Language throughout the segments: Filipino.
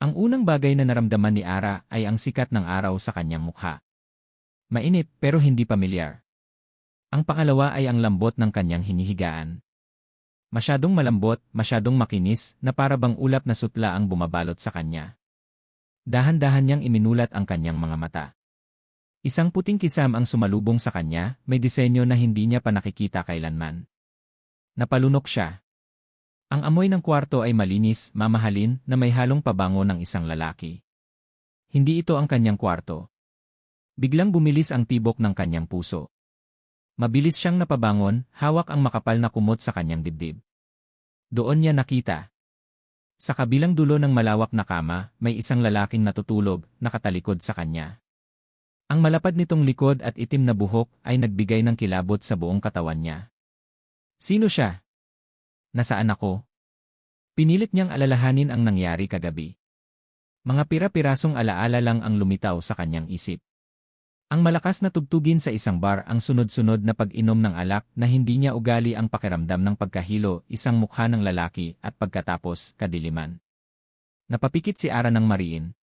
Ang unang bagay na naramdaman ni Ara ay ang sikat ng araw sa kanyang mukha. Mainit pero hindi pamilyar. Ang pangalawa ay ang lambot ng kanyang hinihigaan. Masyadong malambot, masyadong makinis na para bang ulap na sutla ang bumabalot sa kanya. Dahan-dahan niyang iminulat ang kanyang mga mata. Isang puting kisam ang sumalubong sa kanya, may disenyo na hindi niya pa nakikita kailanman. Napalunok siya. Ang amoy ng kwarto ay malinis, mamahalin, na may halong pabango ng isang lalaki. Hindi ito ang kanyang kwarto. Biglang bumilis ang tibok ng kanyang puso. Mabilis siyang napabangon, hawak ang makapal na kumot sa kanyang dibdib. Doon niya nakita. Sa kabilang dulo ng malawak na kama, may isang lalaking natutulog, nakatalikod sa kanya. Ang malapad nitong likod at itim na buhok ay nagbigay ng kilabot sa buong katawan niya. Sino siya? Nasaan ako? Pinilit niyang alalahanin ang nangyari kagabi. Mga pira-pirasong alaala lang ang lumitaw sa kanyang isip. Ang malakas na tugtugin sa isang bar ang sunod-sunod na pag-inom ng alak na hindi niya ugali ang pakiramdam ng pagkahilo, isang mukha ng lalaki at pagkatapos, kadiliman. Napapikit si Ara ng mariin.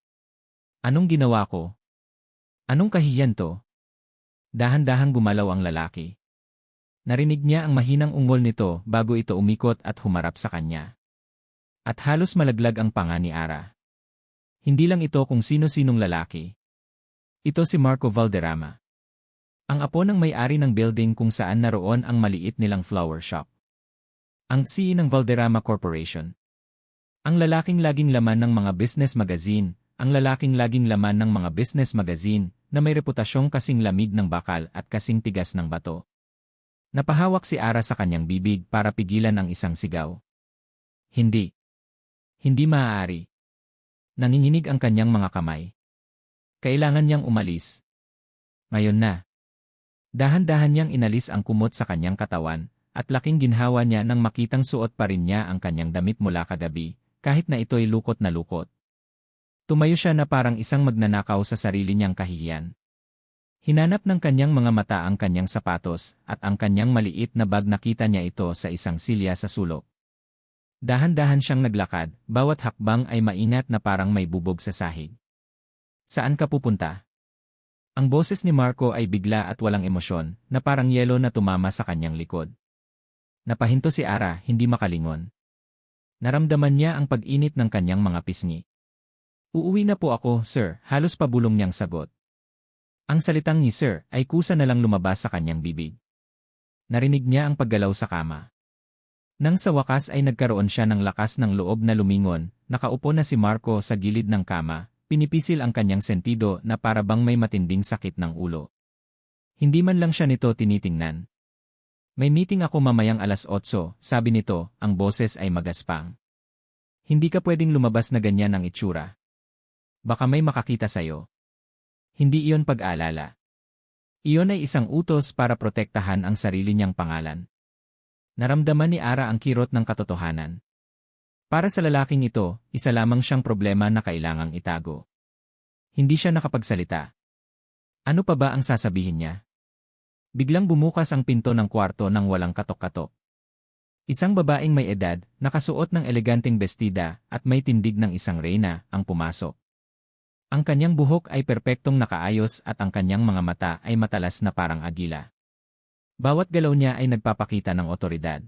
Anong ginawa ko? Anong kahiyan to? Dahan-dahang gumalaw ang lalaki. Narinig niya ang mahinang ungol nito bago ito umikot at humarap sa kanya. At halos malaglag ang panga ni Ara. Hindi lang ito kung sino-sinong lalaki. Ito si Marco Valderrama. Ang apo ng may-ari ng building kung saan naroon ang maliit nilang flower shop. Ang CEO ng Valderrama Corporation. Ang lalaking laging laman ng mga business magazine, ang lalaking laging laman ng mga business magazine na may reputasyong kasing lamig ng bakal at kasing tigas ng bato. Napahawak si Ara sa kanyang bibig para pigilan ang isang sigaw. Hindi. Hindi maaari. Nanginginig ang kanyang mga kamay. Kailangan niyang umalis. Ngayon na. Dahan-dahan niyang inalis ang kumot sa kanyang katawan, at laking ginhawa niya nang makitang suot pa rin niya ang kanyang damit mula kagabi, kahit na ito'y lukot na lukot. Tumayo siya na parang isang magnanakaw sa sarili niyang kahihiyan. Hinanap ng kanyang mga mata ang kanyang sapatos at ang kanyang maliit na bag, nakita niya ito sa isang silya sa sulok. Dahan-dahan siyang naglakad, bawat hakbang ay maingat na parang may bubog sa sahig. Saan ka pupunta? Ang boses ni Marco ay bigla at walang emosyon, na parang yelo na tumama sa kanyang likod. Napahinto si Ara, hindi makalingon. Naramdaman niya ang pag-init ng kanyang mga pisngi. Uuwi na po ako, sir, halos pabulong niyang sagot. Ang salitang ni sir ay kusa na lang lumabas sa kanyang bibig. Narinig niya ang paggalaw sa kama. Nang sa wakas ay nagkaroon siya ng lakas ng loob na lumingon, nakaupo na si Marco sa gilid ng kama, pinipisil ang kanyang sentido na para bang may matinding sakit ng ulo. Hindi man lang siya nito tinitingnan. May meeting ako mamayang 8:00, sabi nito, ang boses ay magaspang. Hindi ka pwedeng lumabas na ganyan ang itsura. Baka may makakita sayo. Hindi iyon pag-aalala. Iyon ay isang utos para protektahan ang sarili niyang pangalan. Naramdaman ni Ara ang kirot ng katotohanan. Para sa lalaking ito, isa lamang siyang problema na kailangang itago. Hindi siya nakapagsalita. Ano pa ba ang sasabihin niya? Biglang bumukas ang pinto ng kwarto nang walang katok-katok. Isang babaeng may edad, nakasuot ng eleganteng bestida at may tindig ng isang reyna, ang pumasok. Ang kanyang buhok ay perpektong nakaayos at ang kanyang mga mata ay matalas na parang agila. Bawat galaw niya ay nagpapakita ng otoridad.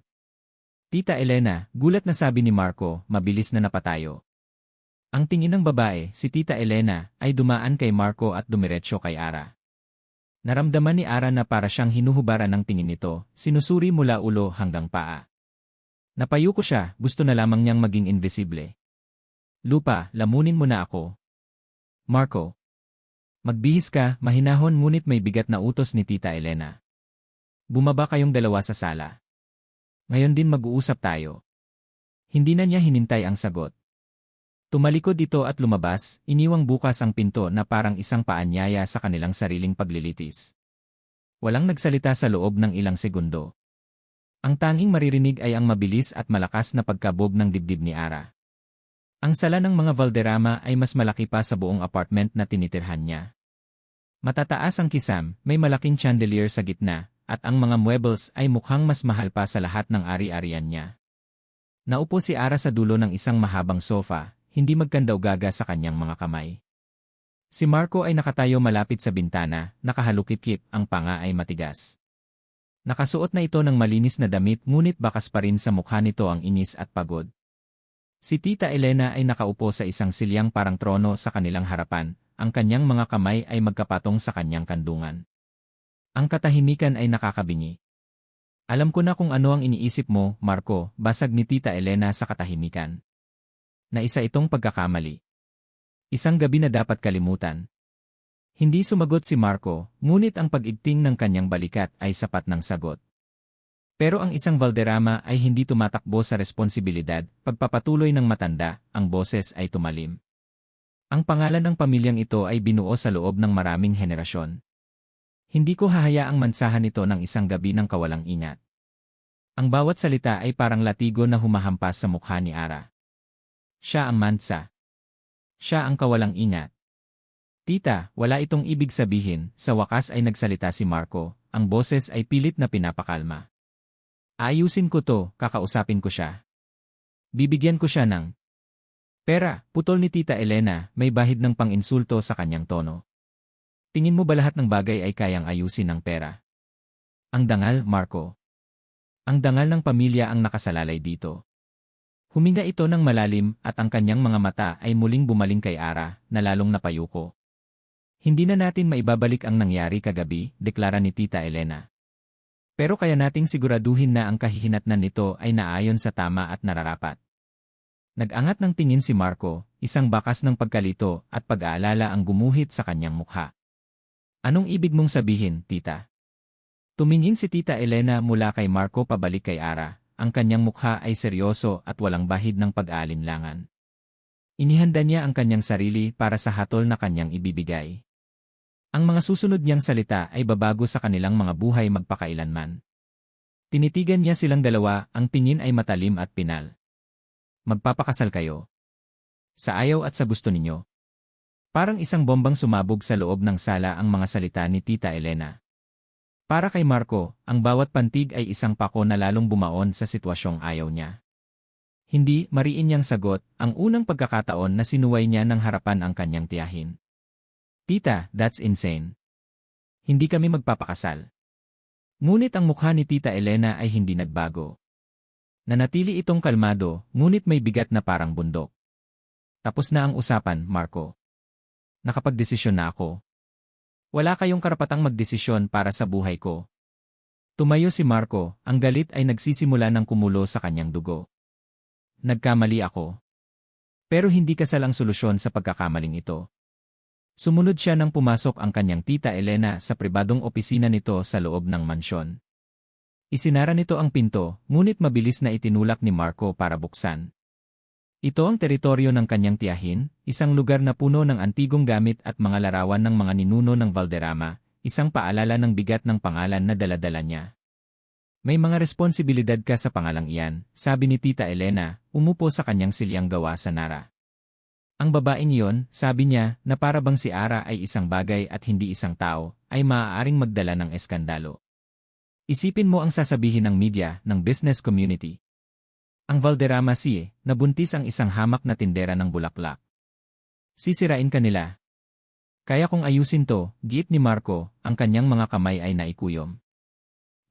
Tita Elena, gulat na sabi ni Marco, mabilis na napatayo. Ang tingin ng babae, si Tita Elena, ay dumaan kay Marco at dumiretso kay Ara. Naramdaman ni Ara na para siyang hinuhubaran ng tingin nito, sinusuri mula ulo hanggang paa. Napayuko siya, gusto na lamang niyang maging invisible. Lupa, lamunin mo na ako. Marco. Magbihis ka, mahinahon ngunit may bigat na utos ni Tita Elena. Bumaba kayong dalawa sa sala. Ngayon din mag-uusap tayo. Hindi na niya hinintay ang sagot. Tumalikod ito at lumabas, iniwang bukas ang pinto na parang isang paanyaya sa kanilang sariling paglilitis. Walang nagsalita sa loob ng ilang segundo. Ang tanging maririnig ay ang mabilis at malakas na pagkabog ng dibdib ni Ara. Ang sala ng mga Valderrama ay mas malaki pa sa buong apartment na tinitirhan niya. Matataas ang kisam, may malaking chandelier sa gitna, at ang mga muebles ay mukhang mas mahal pa sa lahat ng ari-arian niya. Naupo si Ara sa dulo ng isang mahabang sofa, hindi magkandaw-gaga sa kanyang mga kamay. Si Marco ay nakatayo malapit sa bintana, nakahalukip-kip, ang panga ay matigas. Nakasuot na ito ng malinis na damit ngunit bakas pa rin sa mukha nito ang inis at pagod. Si Tita Elena ay nakaupo sa isang silyang parang trono sa kanilang harapan, ang kanyang mga kamay ay magkapatong sa kanyang kandungan. Ang katahimikan ay nakakabingi. Alam ko na kung ano ang iniisip mo, Marco, basag ni Tita Elena sa katahimikan. Na isa itong pagkakamali. Isang gabi na dapat kalimutan. Hindi sumagot si Marco, ngunit ang pag-igting ng kanyang balikat ay sapat ng sagot. Pero ang isang Valderrama ay hindi tumatakbo sa responsibilidad, pagpapatuloy ng matanda, ang boses ay tumalim. Ang pangalan ng pamilyang ito ay binuo sa loob ng maraming henerasyon. Hindi ko hahayaang mansahan ito ng isang gabi ng kawalang ingat. Ang bawat salita ay parang latigo na humahampas sa mukha ni Ara. Siya ang mansa. Siya ang kawalang ingat. Tita, wala itong ibig sabihin, sa wakas ay nagsalita si Marco, ang boses ay pilit na pinapakalma. Ayusin ko to, kakausapin ko siya. Bibigyan ko siya ng pera, putol ni Tita Elena, may bahid ng pang-insulto sa kanyang tono. Tingin mo ba lahat ng bagay ay kayang ayusin ng pera? Ang dangal, Marco. Ang dangal ng pamilya ang nakasalalay dito. Huminga ito ng malalim at ang kanyang mga mata ay muling bumaling kay Ara, na lalong napayuko. Hindi na natin maibabalik ang nangyari kagabi, deklara ni Tita Elena. Pero kaya nating siguraduhin na ang kahihinatnan nito ay naayon sa tama at nararapat. Nag-angat ng tingin si Marco, isang bakas ng pagkalito at pag-aalala ang gumuhit sa kanyang mukha. Anong ibig mong sabihin, tita? Tumingin si Tita Elena mula kay Marco pabalik kay Ara, ang kanyang mukha ay seryoso at walang bahid ng pag-aalinlangan. Inihanda niya ang kanyang sarili para sa hatol na kanyang ibibigay. Ang mga susunod niyang salita ay babago sa kanilang mga buhay magpakailanman. Tinitigan niya silang dalawa, ang tingin ay matalim at pinal. Magpapakasal kayo. Sa ayaw at sa gusto ninyo. Parang isang bombang sumabog sa loob ng sala ang mga salita ni Tita Elena. Para kay Marco, ang bawat pantig ay isang pako na lalong bumaon sa sitwasyong ayaw niya. Hindi, mariin niyang sagot, ang unang pagkakataon na sinuway niya ng harapan ang kanyang tiyahin. Tita, that's insane. Hindi kami magpapakasal. Ngunit ang mukha ni Tita Elena ay hindi nagbago. Nanatili itong kalmado, ngunit may bigat na parang bundok. Tapos na ang usapan, Marco. Nakapagdesisyon na ako. Wala kayong karapatang magdesisyon para sa buhay ko. Tumayo si Marco, ang galit ay nagsisimula ng kumulo sa kanyang dugo. Nagkamali ako. Pero hindi kasal ang solusyon sa pagkakamaling ito. Sumunod siya nang pumasok ang kanyang Tita Elena sa pribadong opisina nito sa loob ng mansyon. Isinara nito ang pinto, ngunit mabilis na itinulak ni Marco para buksan. Ito ang teritoryo ng kanyang tiyahin, isang lugar na puno ng antigong gamit at mga larawan ng mga ninuno ng Valderrama, isang paalala ng bigat ng pangalan na dala-dala niya. May mga responsibilidad ka sa pangalang iyan, sabi ni Tita Elena, umupo sa kanyang silyang gawa sa Nara. Ang babaeng iyon, sabi niya, na para bang si Ara ay isang bagay at hindi isang tao, ay maaaring magdala ng eskandalo. Isipin mo ang sasabihin ng media, ng business community. Ang Valderrama nabuntis ang isang hamak na tindera ng bulaklak. Sisirain ka nila. Kaya kung ayusin to, giit ni Marco, ang kanyang mga kamay ay naikuyom.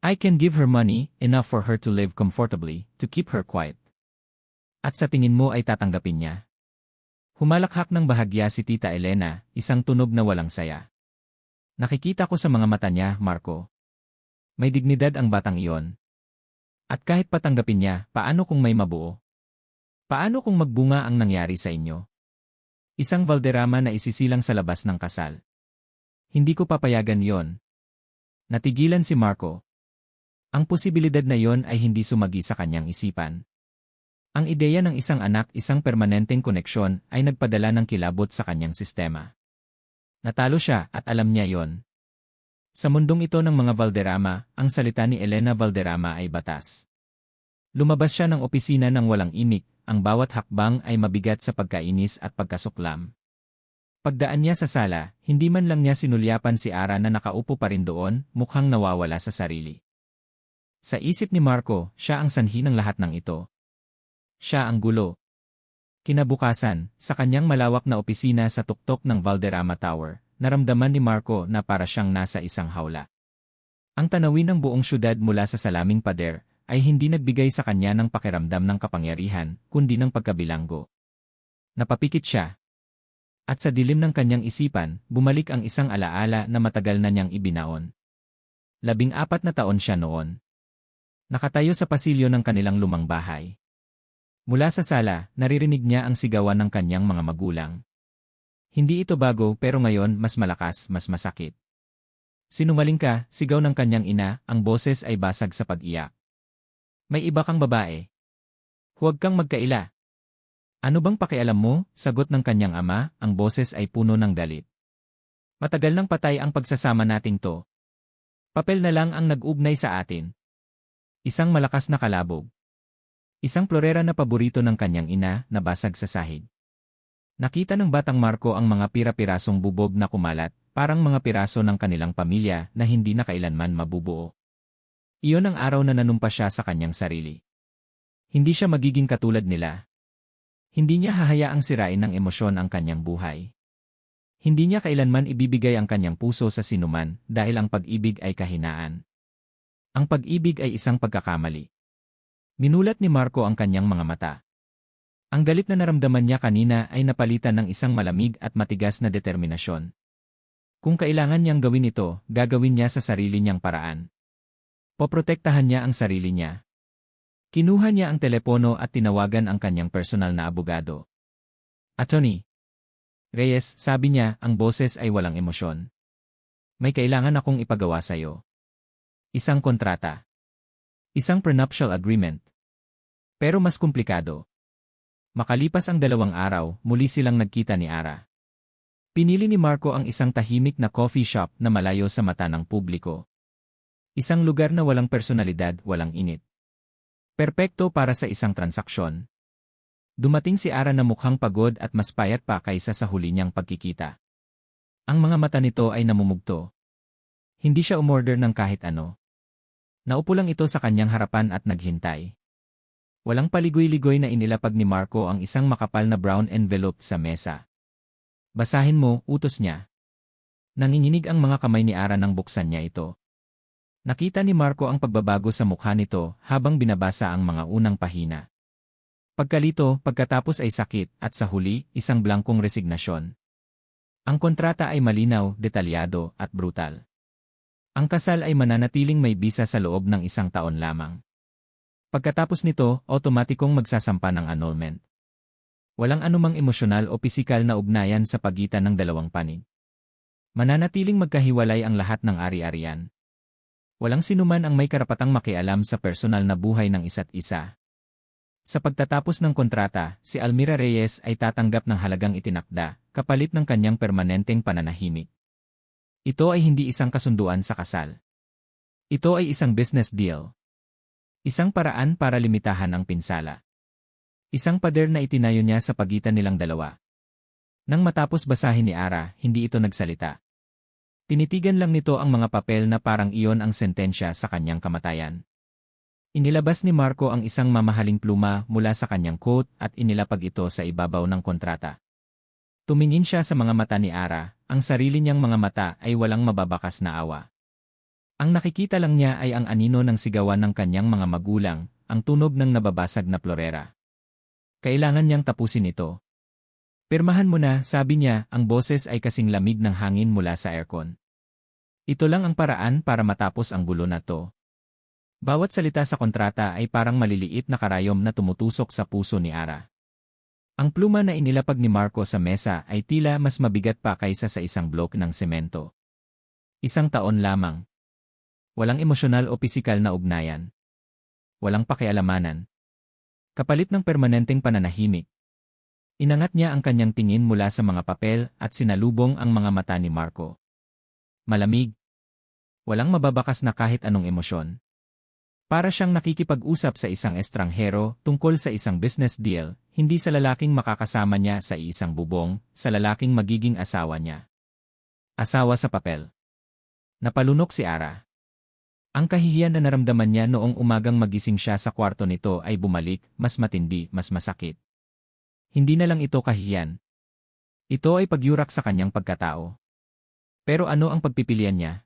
I can give her money, enough for her to live comfortably, to keep her quiet. At sa tingin mo ay tatanggapin niya. Humalakhak ng bahagya si Tita Elena, isang tunog na walang saya. Nakikita ko sa mga mata niya, Marco. May dignidad ang batang iyon. At kahit patanggapin niya, paano kung may mabuo? Paano kung magbunga ang nangyari sa inyo? Isang Valderrama na isisilang sa labas ng kasal. Hindi ko papayagan yon. Natigilan si Marco. Ang posibilidad na yon ay hindi sumagi sa kanyang isipan. Ang ideya ng isang anak, isang permanenteng koneksyon, ay nagpadala ng kilabot sa kanyang sistema. Natalo siya at alam niya yon. Sa mundong ito ng mga Valderrama, ang salita ni Elena Valderrama ay batas. Lumabas siya ng opisina ng walang imik, ang bawat hakbang ay mabigat sa pagkainis at pagkasuklam. Pagdaan niya sa sala, hindi man lang niya sinulyapan si Ara na nakaupo pa rin doon, mukhang nawawala sa sarili. Sa isip ni Marco, siya ang sanhi ng lahat ng ito. Siya ang gulo. Kinabukasan, sa kanyang malawak na opisina sa tuktok ng Valderrama Tower, naramdaman ni Marco na para siyang nasa isang hawla. Ang tanawin ng buong syudad mula sa salaming pader ay hindi nagbigay sa kanya ng pakiramdam ng kapangyarihan, kundi ng pagkabilanggo. Napapikit siya. At sa dilim ng kanyang isipan, bumalik ang isang alaala na matagal na niyang ibinaon. 14 na taon siya noon. Nakatayo sa pasilyo ng kanilang lumang bahay. Mula sa sala, naririnig niya ang sigawan ng kanyang mga magulang. Hindi ito bago pero ngayon mas malakas, mas masakit. Sinungaling ka, sigaw ng kanyang ina, ang boses ay basag sa pag-iyak. May iba kang babae. Huwag kang magkaila. Ano bang pakialam mo? Sagot ng kanyang ama, ang boses ay puno ng galit. Matagal nang patay ang pagsasama nating to. Papel na lang ang nag-ugnay sa atin. Isang malakas na kalabog. Isang florera na paborito ng kanyang ina na basag sa sahig. Nakita ng batang Marco ang mga pira-pirasong bubog na kumalat, parang mga piraso ng kanilang pamilya na hindi na kailanman mabubuo. Iyon ang araw na nanumpa siya sa kanyang sarili. Hindi siya magiging katulad nila. Hindi niya hahayaang sirain ng emosyon ang kanyang buhay. Hindi niya kailanman ibibigay ang kanyang puso sa sinuman dahil ang pag-ibig ay kahinaan. Ang pag-ibig ay isang pagkakamali. Minulat ni Marco ang kanyang mga mata. Ang galit na naramdaman niya kanina ay napalitan ng isang malamig at matigas na determinasyon. Kung kailangan niyang gawin ito, gagawin niya sa sarili niyang paraan. Poprotektahan niya ang sarili niya. Kinuha niya ang telepono at tinawagan ang kanyang personal na abogado. Attorney Reyes, sabi niya, ang boses ay walang emosyon. May kailangan akong ipagawa sa'yo. Isang kontrata. Isang prenuptial agreement. Pero mas komplikado. Makalipas ang 2 araw, muli silang nagkita ni Ara. Pinili ni Marco ang isang tahimik na coffee shop na malayo sa mata ng publiko. Isang lugar na walang personalidad, walang init. Perpekto para sa isang transaksyon. Dumating si Ara na mukhang pagod at mas payat pa kaysa sa huli niyang pagkikita. Ang mga mata nito ay namumugto. Hindi siya umorder ng kahit ano. Naupo lang ito sa kanyang harapan at naghintay. Walang paligoy-ligoy na inilapag ni Marco ang isang makapal na brown envelope sa mesa. Basahin mo, utos niya. Nanginginig ang mga kamay ni Ara nang buksan niya ito. Nakita ni Marco ang pagbabago sa mukha nito habang binabasa ang mga unang pahina. Pagkalito, pagkatapos ay sakit, at sa huli, isang blangkong resignasyon. Ang kontrata ay malinaw, detalyado, at brutal. Ang kasal ay mananatiling may bisa sa loob ng 1 taon lamang. Pagkatapos nito, otomatikong magsasampa ng annulment. Walang anumang emosyonal o pisikal na ugnayan sa pagitan ng dalawang panig. Mananatiling magkahiwalay ang lahat ng ari-arian. Walang sinuman ang may karapatang makialam sa personal na buhay ng isa't isa. Sa pagtatapos ng kontrata, si Almira Reyes ay tatanggap ng halagang itinakda, kapalit ng kanyang permanenteng pananahimik. Ito ay hindi isang kasunduan sa kasal. Ito ay isang business deal. Isang paraan para limitahan ang pinsala. Isang pader na itinayo niya sa pagitan nilang dalawa. Nang matapos basahin ni Ara, hindi ito nagsalita. Tinitigan lang nito ang mga papel na parang iyon ang sentensya sa kanyang kamatayan. Inilabas ni Marco ang isang mamahaling pluma mula sa kanyang coat at inilapag ito sa ibabaw ng kontrata. Tumingin siya sa mga mata ni Ara, ang sarili niyang mga mata ay walang mababakas na awa. Ang nakikita lang niya ay ang anino ng sigawan ng kanyang mga magulang, ang tunog ng nababasag na florera. Kailangan niyang tapusin ito. Pirmahan mo na, sabi niya, ang boses ay kasing lamig ng hangin mula sa aircon. Ito lang ang paraan para matapos ang gulo na to. Bawat salita sa kontrata ay parang maliliit na karayom na tumutusok sa puso ni Ara. Ang pluma na inilapag ni Marco sa mesa ay tila mas mabigat pa kaysa sa isang blok ng semento. 1 taon lamang. Walang emosyonal o pisikal na ugnayan. Walang pakialamanan. Kapalit ng permanenteng pananahimik. Inangat niya ang kanyang tingin mula sa mga papel at sinalubong ang mga mata ni Marco. Malamig. Walang mababakas na kahit anong emosyon. Para siyang nakikipag-usap sa isang estranghero tungkol sa isang business deal, hindi sa lalaking makakasama niya sa isang bubong, sa lalaking magiging asawa niya. Asawa sa papel. Napalunok si Ara. Ang kahihiyan na naramdaman niya noong umagang magising siya sa kwarto nito ay bumalik, mas matindi, mas masakit. Hindi na lang ito kahihiyan. Ito ay pagyurak sa kanyang pagkatao. Pero ano ang pagpipilian niya?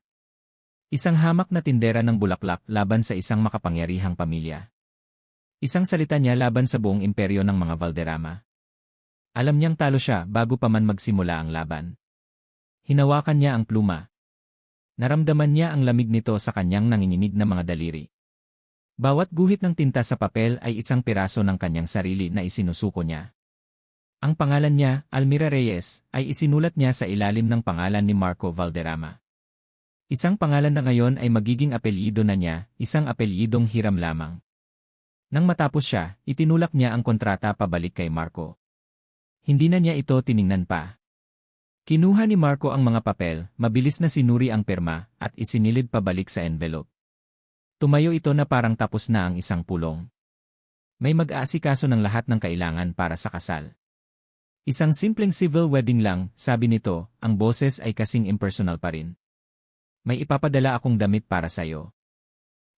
Isang hamak na tindera ng bulaklak laban sa isang makapangyarihang pamilya. Isang salita niya laban sa buong imperyo ng mga Valderrama. Alam niyang talo siya bago pa man magsimula ang laban. Hinawakan niya ang pluma. Naramdaman niya ang lamig nito sa kanyang nanginginig na mga daliri. Bawat guhit ng tinta sa papel ay isang piraso ng kanyang sarili na isinusuko niya. Ang pangalan niya, Almira Reyes, ay isinulat niya sa ilalim ng pangalan ni Marco Valderrama. Isang pangalan na ngayon ay magiging apelyido na niya, isang apelyidong hiram lamang. Nang matapos siya, itinulak niya ang kontrata pabalik kay Marco. Hindi na niya ito tiningnan pa. Kinuha ni Marco ang mga papel, mabilis na sinuri ang pirma, at isinilid pabalik sa envelope. Tumayo ito na parang tapos na ang isang pulong. May mag-aasikaso ng lahat ng kailangan para sa kasal. Isang simpleng civil wedding lang, sabi nito, ang boses ay kasing impersonal pa rin. May ipapadala akong damit para sayo.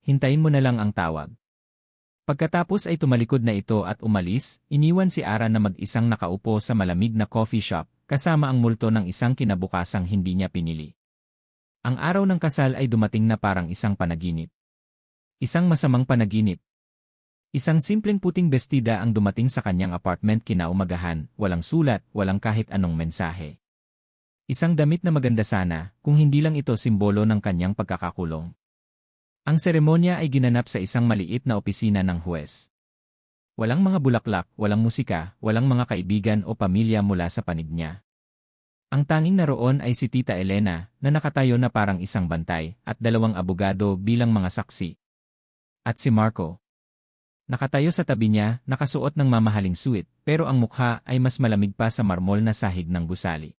Hintayin mo na lang ang tawag. Pagkatapos ay tumalikod na ito at umalis, iniwan si Ara na mag-isang nakaupo sa malamig na coffee shop, kasama ang multo ng isang kinabukasang hindi niya pinili. Ang araw ng kasal ay dumating na parang isang panaginip. Isang masamang panaginip. Isang simpleng puting bestida ang dumating sa kanyang apartment kinaumagahan, walang sulat, walang kahit anong mensahe. Isang damit na maganda sana, kung hindi lang ito simbolo ng kanyang pagkakakulong. Ang seremonya ay ginanap sa isang maliit na opisina ng huwes. Walang mga bulaklak, walang musika, walang mga kaibigan o pamilya mula sa panig niya. Ang tanging naroon ay si Tita Elena, na nakatayo na parang isang bantay, at dalawang abogado bilang mga saksi. At si Marco. Nakatayo sa tabi niya, nakasuot ng mamahaling suit, pero ang mukha ay mas malamig pa sa marmol na sahig ng gusali.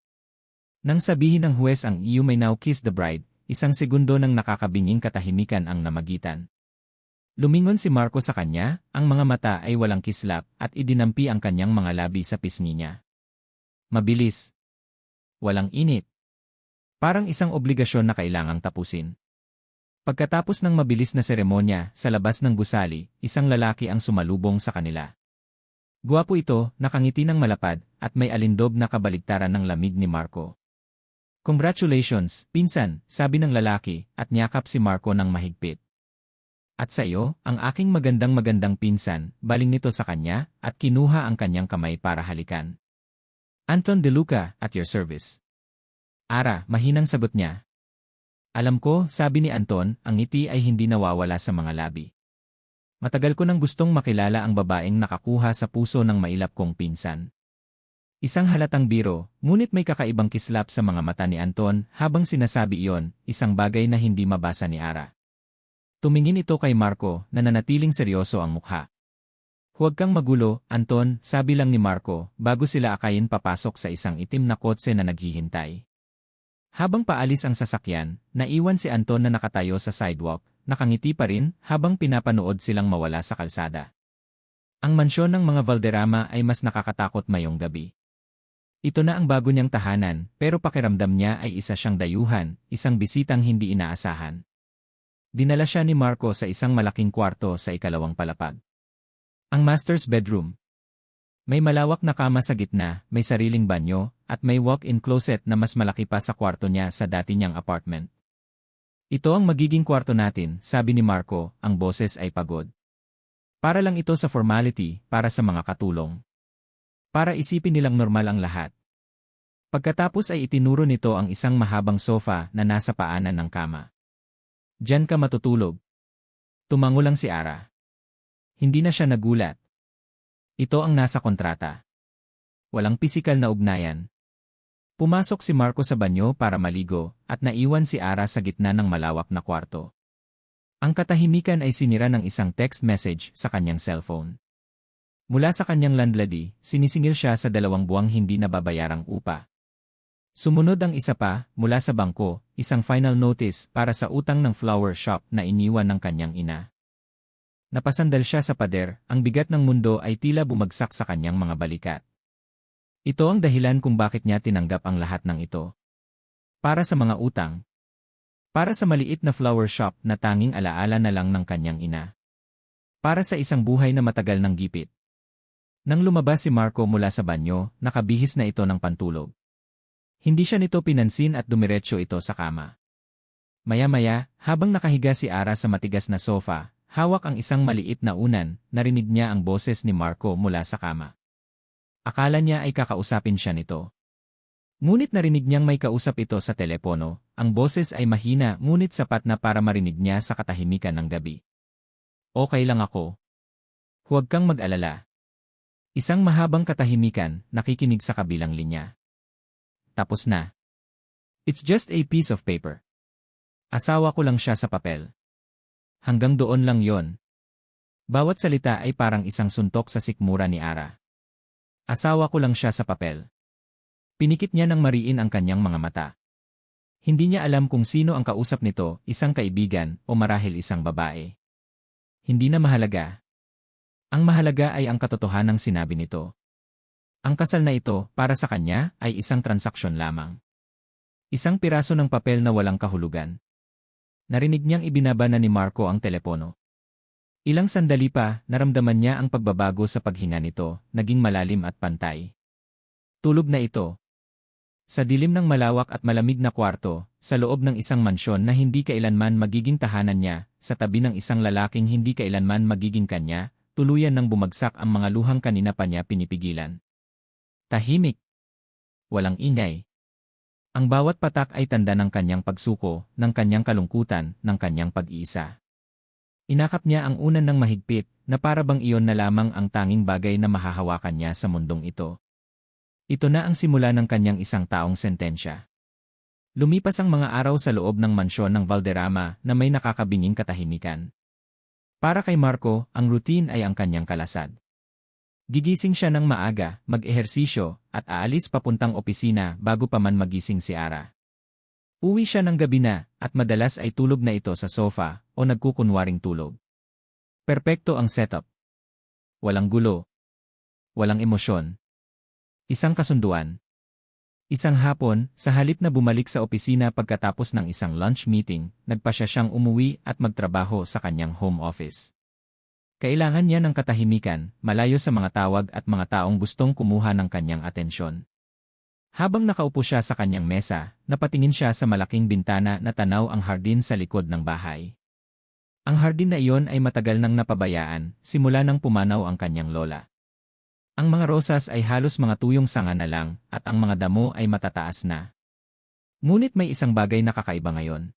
Nang sabihin ng huwes ang "You may now kiss the bride," isang segundo ng nakakabinging katahimikan ang namagitan. Lumingon si Marco sa kanya, ang mga mata ay walang kislap, at idinampi ang kanyang mga labi sa pisngi niya. Mabilis. Walang init. Parang isang obligasyon na kailangang tapusin. Pagkatapos ng mabilis na seremonya, sa labas ng gusali, isang lalaki ang sumalubong sa kanila. Guwapo ito, nakangiti ng malapad, at may alindob na kabaligtaran ng lamig ni Marco. "Congratulations, pinsan," sabi ng lalaki, at niyakap si Marco ng mahigpit. "At sa iyo, ang aking magandang pinsan," baling nito sa kanya, at kinuha ang kanyang kamay para halikan. "Anton De Luca, at your service." "Ara," mahinang sagot niya. "Alam ko," sabi ni Anton, ang ngiti ay hindi nawawala sa mga labi. "Matagal ko nang gustong makilala ang babaeng nakakuha sa puso ng mailap kong pinsan." Isang halatang biro, ngunit may kakaibang kislap sa mga mata ni Anton habang sinasabi iyon, isang bagay na hindi mabasa ni Ara. Tumingin ito kay Marco, na nanatiling seryoso ang mukha. "Huwag kang magulo, Anton," sabi lang ni Marco, bago sila akayin papasok sa isang itim na kotse na naghihintay. Habang paalis ang sasakyan, naiwan si Anton na nakatayo sa sidewalk, nakangiti pa rin habang pinapanood silang mawala sa kalsada. Ang mansyon ng mga Valderrama ay mas nakakatakot mayong gabi. Ito na ang bago niyang tahanan, pero pakiramdam niya ay isa siyang dayuhan, isang bisitang hindi inaasahan. Dinala siya ni Marco sa isang malaking kwarto sa ikalawang palapag. Ang master's bedroom. May malawak na kama sa gitna, may sariling banyo, at may walk-in closet na mas malaki pa sa kwarto niya sa dati niyang apartment. "Ito ang magiging kwarto natin," sabi ni Marco, ang boses ay pagod. "Para lang ito sa formality, para sa mga katulong. Para isipin nilang normal ang lahat." Pagkatapos ay itinuro nito ang isang mahabang sofa na nasa paanan ng kama. "Diyan ka matutulog." Tumango lang si Ara. Hindi na siya nagulat. Ito ang nasa kontrata. Walang pisikal na ugnayan. Pumasok si Marco sa banyo para maligo, at naiwan si Ara sa gitna ng malawak na kwarto. Ang katahimikan ay sinira ng isang text message sa kanyang cellphone. Mula sa kanyang landlady, sinisingil siya sa 2 buwang hindi nababayarang upa. Sumunod ang isa pa, mula sa bangko, isang final notice para sa utang ng flower shop na iniwan ng kanyang ina. Napasandal siya sa pader, ang bigat ng mundo ay tila bumagsak sa kanyang mga balikat. Ito ang dahilan kung bakit niya tinanggap ang lahat ng ito. Para sa mga utang. Para sa maliit na flower shop na tanging alaala na lang ng kanyang ina. Para sa isang buhay na matagal ng gipit. Nang lumabas si Marco mula sa banyo, nakabihis na ito ng pantulog. Hindi siya nito pinansin at dumiretso ito sa kama. Maya-maya, habang nakahiga si Ara sa matigas na sofa, hawak ang isang maliit na unan, narinig niya ang boses ni Marco mula sa kama. Akala niya ay kakausapin siya nito. Ngunit narinig niyang may kausap ito sa telepono, ang boses ay mahina ngunit sapat na para marinig niya sa katahimikan ng gabi. Okay lang ako. Huwag kang mag-alala. Isang mahabang katahimikan, nakikinig sa kabilang linya. Tapos na. It's just a piece of paper. Asawa ko lang siya sa papel. Hanggang doon lang yon. Bawat salita ay parang isang suntok sa sikmura ni Ara. Asawa ko lang siya sa papel. Pinikit niya ng mariin ang kanyang mga mata. Hindi niya alam kung sino ang kausap nito, isang kaibigan o marahil isang babae. Hindi na mahalaga. Ang mahalaga ay ang katotohanang sinabi nito. Ang kasal na ito, para sa kanya, ay isang transaksyon lamang. Isang piraso ng papel na walang kahulugan. Narinig niyang ibinaba na ni Marco ang telepono. Ilang sandali pa, naramdaman niya ang pagbabago sa paghinga nito, naging malalim at pantay. Tulog na ito. Sa dilim ng malawak at malamig na kwarto, sa loob ng isang mansyon na hindi kailanman magiging tahanan niya, sa tabi ng isang lalaking hindi kailanman magiging kanya, tuluyan nang bumagsak ang mga luhang kanina pa niya pinipigilan. Tahimik. Walang ingay. Ang bawat patak ay tanda ng kanyang pagsuko, ng kanyang kalungkutan, ng kanyang pag-iisa. Inakap niya ang unan ng mahigpit, na para bang iyon na lamang ang tanging bagay na mahahawakan niya sa mundong ito. Ito na ang simula ng kanyang isang taong sentensya. Lumipas ang mga araw sa loob ng mansyon ng Valderrama na may nakakabinging katahimikan. Para kay Marco, ang routine ay ang kanyang kalasad. Gigising siya ng maaga, mag-ehersisyo, at aalis papuntang opisina bago pa man magising si Ara. Uwi siya ng gabi na, at madalas ay tulog na ito sa sofa o nagkukunwaring tulog. Perpekto ang setup. Walang gulo. Walang emosyon. Isang kasunduan. Isang hapon, sa halip na bumalik sa opisina pagkatapos ng isang lunch meeting, nagpasya siyang umuwi at magtrabaho sa kanyang home office. Kailangan niya ng katahimikan, malayo sa mga tawag at mga taong gustong kumuha ng kanyang atensyon. Habang nakaupo siya sa kanyang mesa, napatingin siya sa malaking bintana na tanaw ang hardin sa likod ng bahay. Ang hardin na iyon ay matagal nang napabayaan, simula nang pumanaw ang kanyang lola. Ang mga rosas ay halos mga tuyong sanga na lang, at ang mga damo ay matataas na. Ngunit may isang bagay na kakaiba ngayon.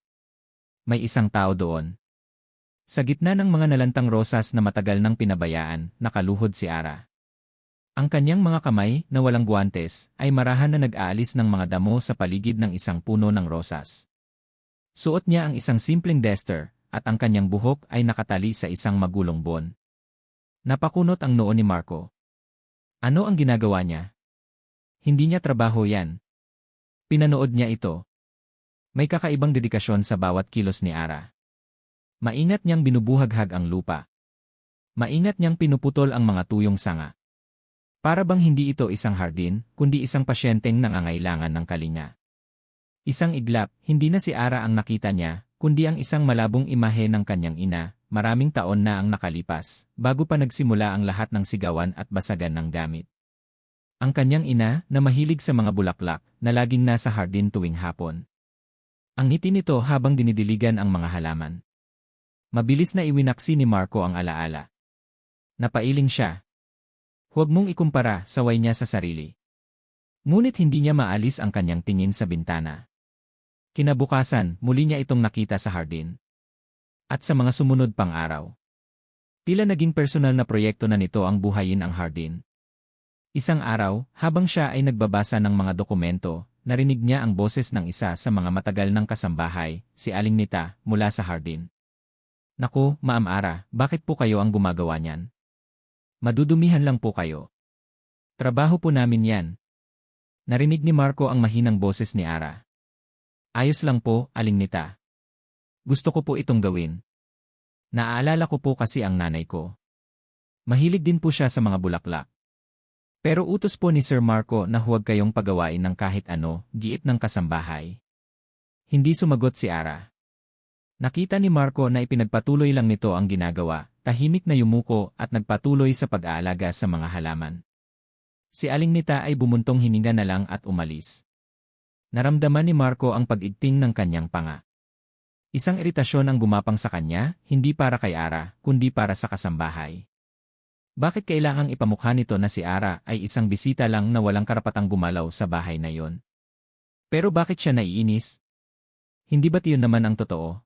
May isang tao doon. Sa gitna ng mga nalantang rosas na matagal nang pinabayaan, nakaluhod si Ara. Ang kanyang mga kamay, na walang guwantes, ay marahan na nag-aalis ng mga damo sa paligid ng isang puno ng rosas. Suot niya ang isang simpleng duster, at ang kanyang buhok ay nakatali sa isang magulong bon. Napakunot ang noo ni Marco. Ano ang ginagawa niya? Hindi niya trabaho yan. Pinanood niya ito. May kakaibang dedikasyon sa bawat kilos ni Ara. Maingat niyang binubuhaghag ang lupa. Maingat niyang pinuputol ang mga tuyong sanga. Para bang hindi ito isang hardin, kundi isang pasyenteng nangangailangan ng kalinga. Isang iglap, hindi na si Ara ang nakita niya, kundi ang isang malabong imahe ng kanyang ina. Maraming taon na ang nakalipas, bago pa nagsimula ang lahat ng sigawan at basagan ng gamit. Ang kanyang ina, na mahilig sa mga bulaklak, na laging nasa hardin tuwing hapon. Ang ngiti nito habang dinidiligan ang mga halaman. Mabilis na iwinaksi ni Marco ang alaala. Napailing siya. Huwag mong ikumpara, saway niya sa sarili. Ngunit hindi niya maalis ang kanyang tingin sa bintana. Kinabukasan, muli niya itong nakita sa hardin. At sa mga sumunod pang araw. Tila naging personal na proyekto na nito ang buhayin ang hardin. Isang araw, habang siya ay nagbabasa ng mga dokumento, narinig niya ang boses ng isa sa mga matagal ng kasambahay, si Aling Nita, mula sa hardin. Naku, Ma'am Ara, bakit po kayo ang gumagawa niyan? Madudumihan lang po kayo. Trabaho po namin yan. Narinig ni Marco ang mahinang boses ni Ara. Ayos lang po, Aling Nita. Gusto ko po itong gawin. Naaalala ko po kasi ang nanay ko. Mahilig din po siya sa mga bulaklak. Pero utos po ni Sir Marco na huwag kayong pagawain ng kahit ano, giit ng kasambahay. Hindi sumagot si Ara. Nakita ni Marco na ipinagpatuloy lang nito ang ginagawa, tahimik na yumuko at nagpatuloy sa pag-aalaga sa mga halaman. Si Aling Nita ay bumuntong hininga na lang at umalis. Naramdaman ni Marco ang pag-igting ng kanyang panga. Isang iritasyon ang gumapang sa kanya, hindi para kay Ara, kundi para sa kasambahay. Bakit kailangang ipamukha nito na si Ara ay isang bisita lang na walang karapatang gumalaw sa bahay na yon? Pero bakit siya naiinis? Hindi ba't yun naman ang totoo?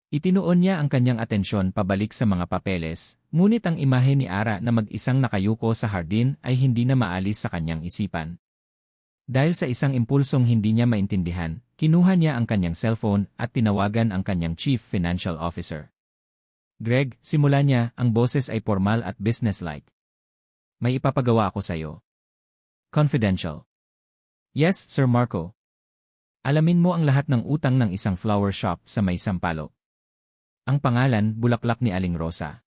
Itinuon niya ang kanyang atensyon pabalik sa mga papeles, ngunit ang imahe ni Ara na mag-isang nakayuko sa hardin ay hindi na maalis sa kanyang isipan. Dahil sa isang impulsong hindi niya maintindihan, kinuha niya ang kanyang cellphone at tinawagan ang kanyang Chief Financial Officer. Greg, simula niya, ang boses ay formal at businesslike. May ipapagawa ako sa'yo. Confidential. Yes, Sir Marco. Alamin mo ang lahat ng utang ng isang flower shop sa may Sampaloc. Ang pangalan, Bulaklak ni Aling Rosa.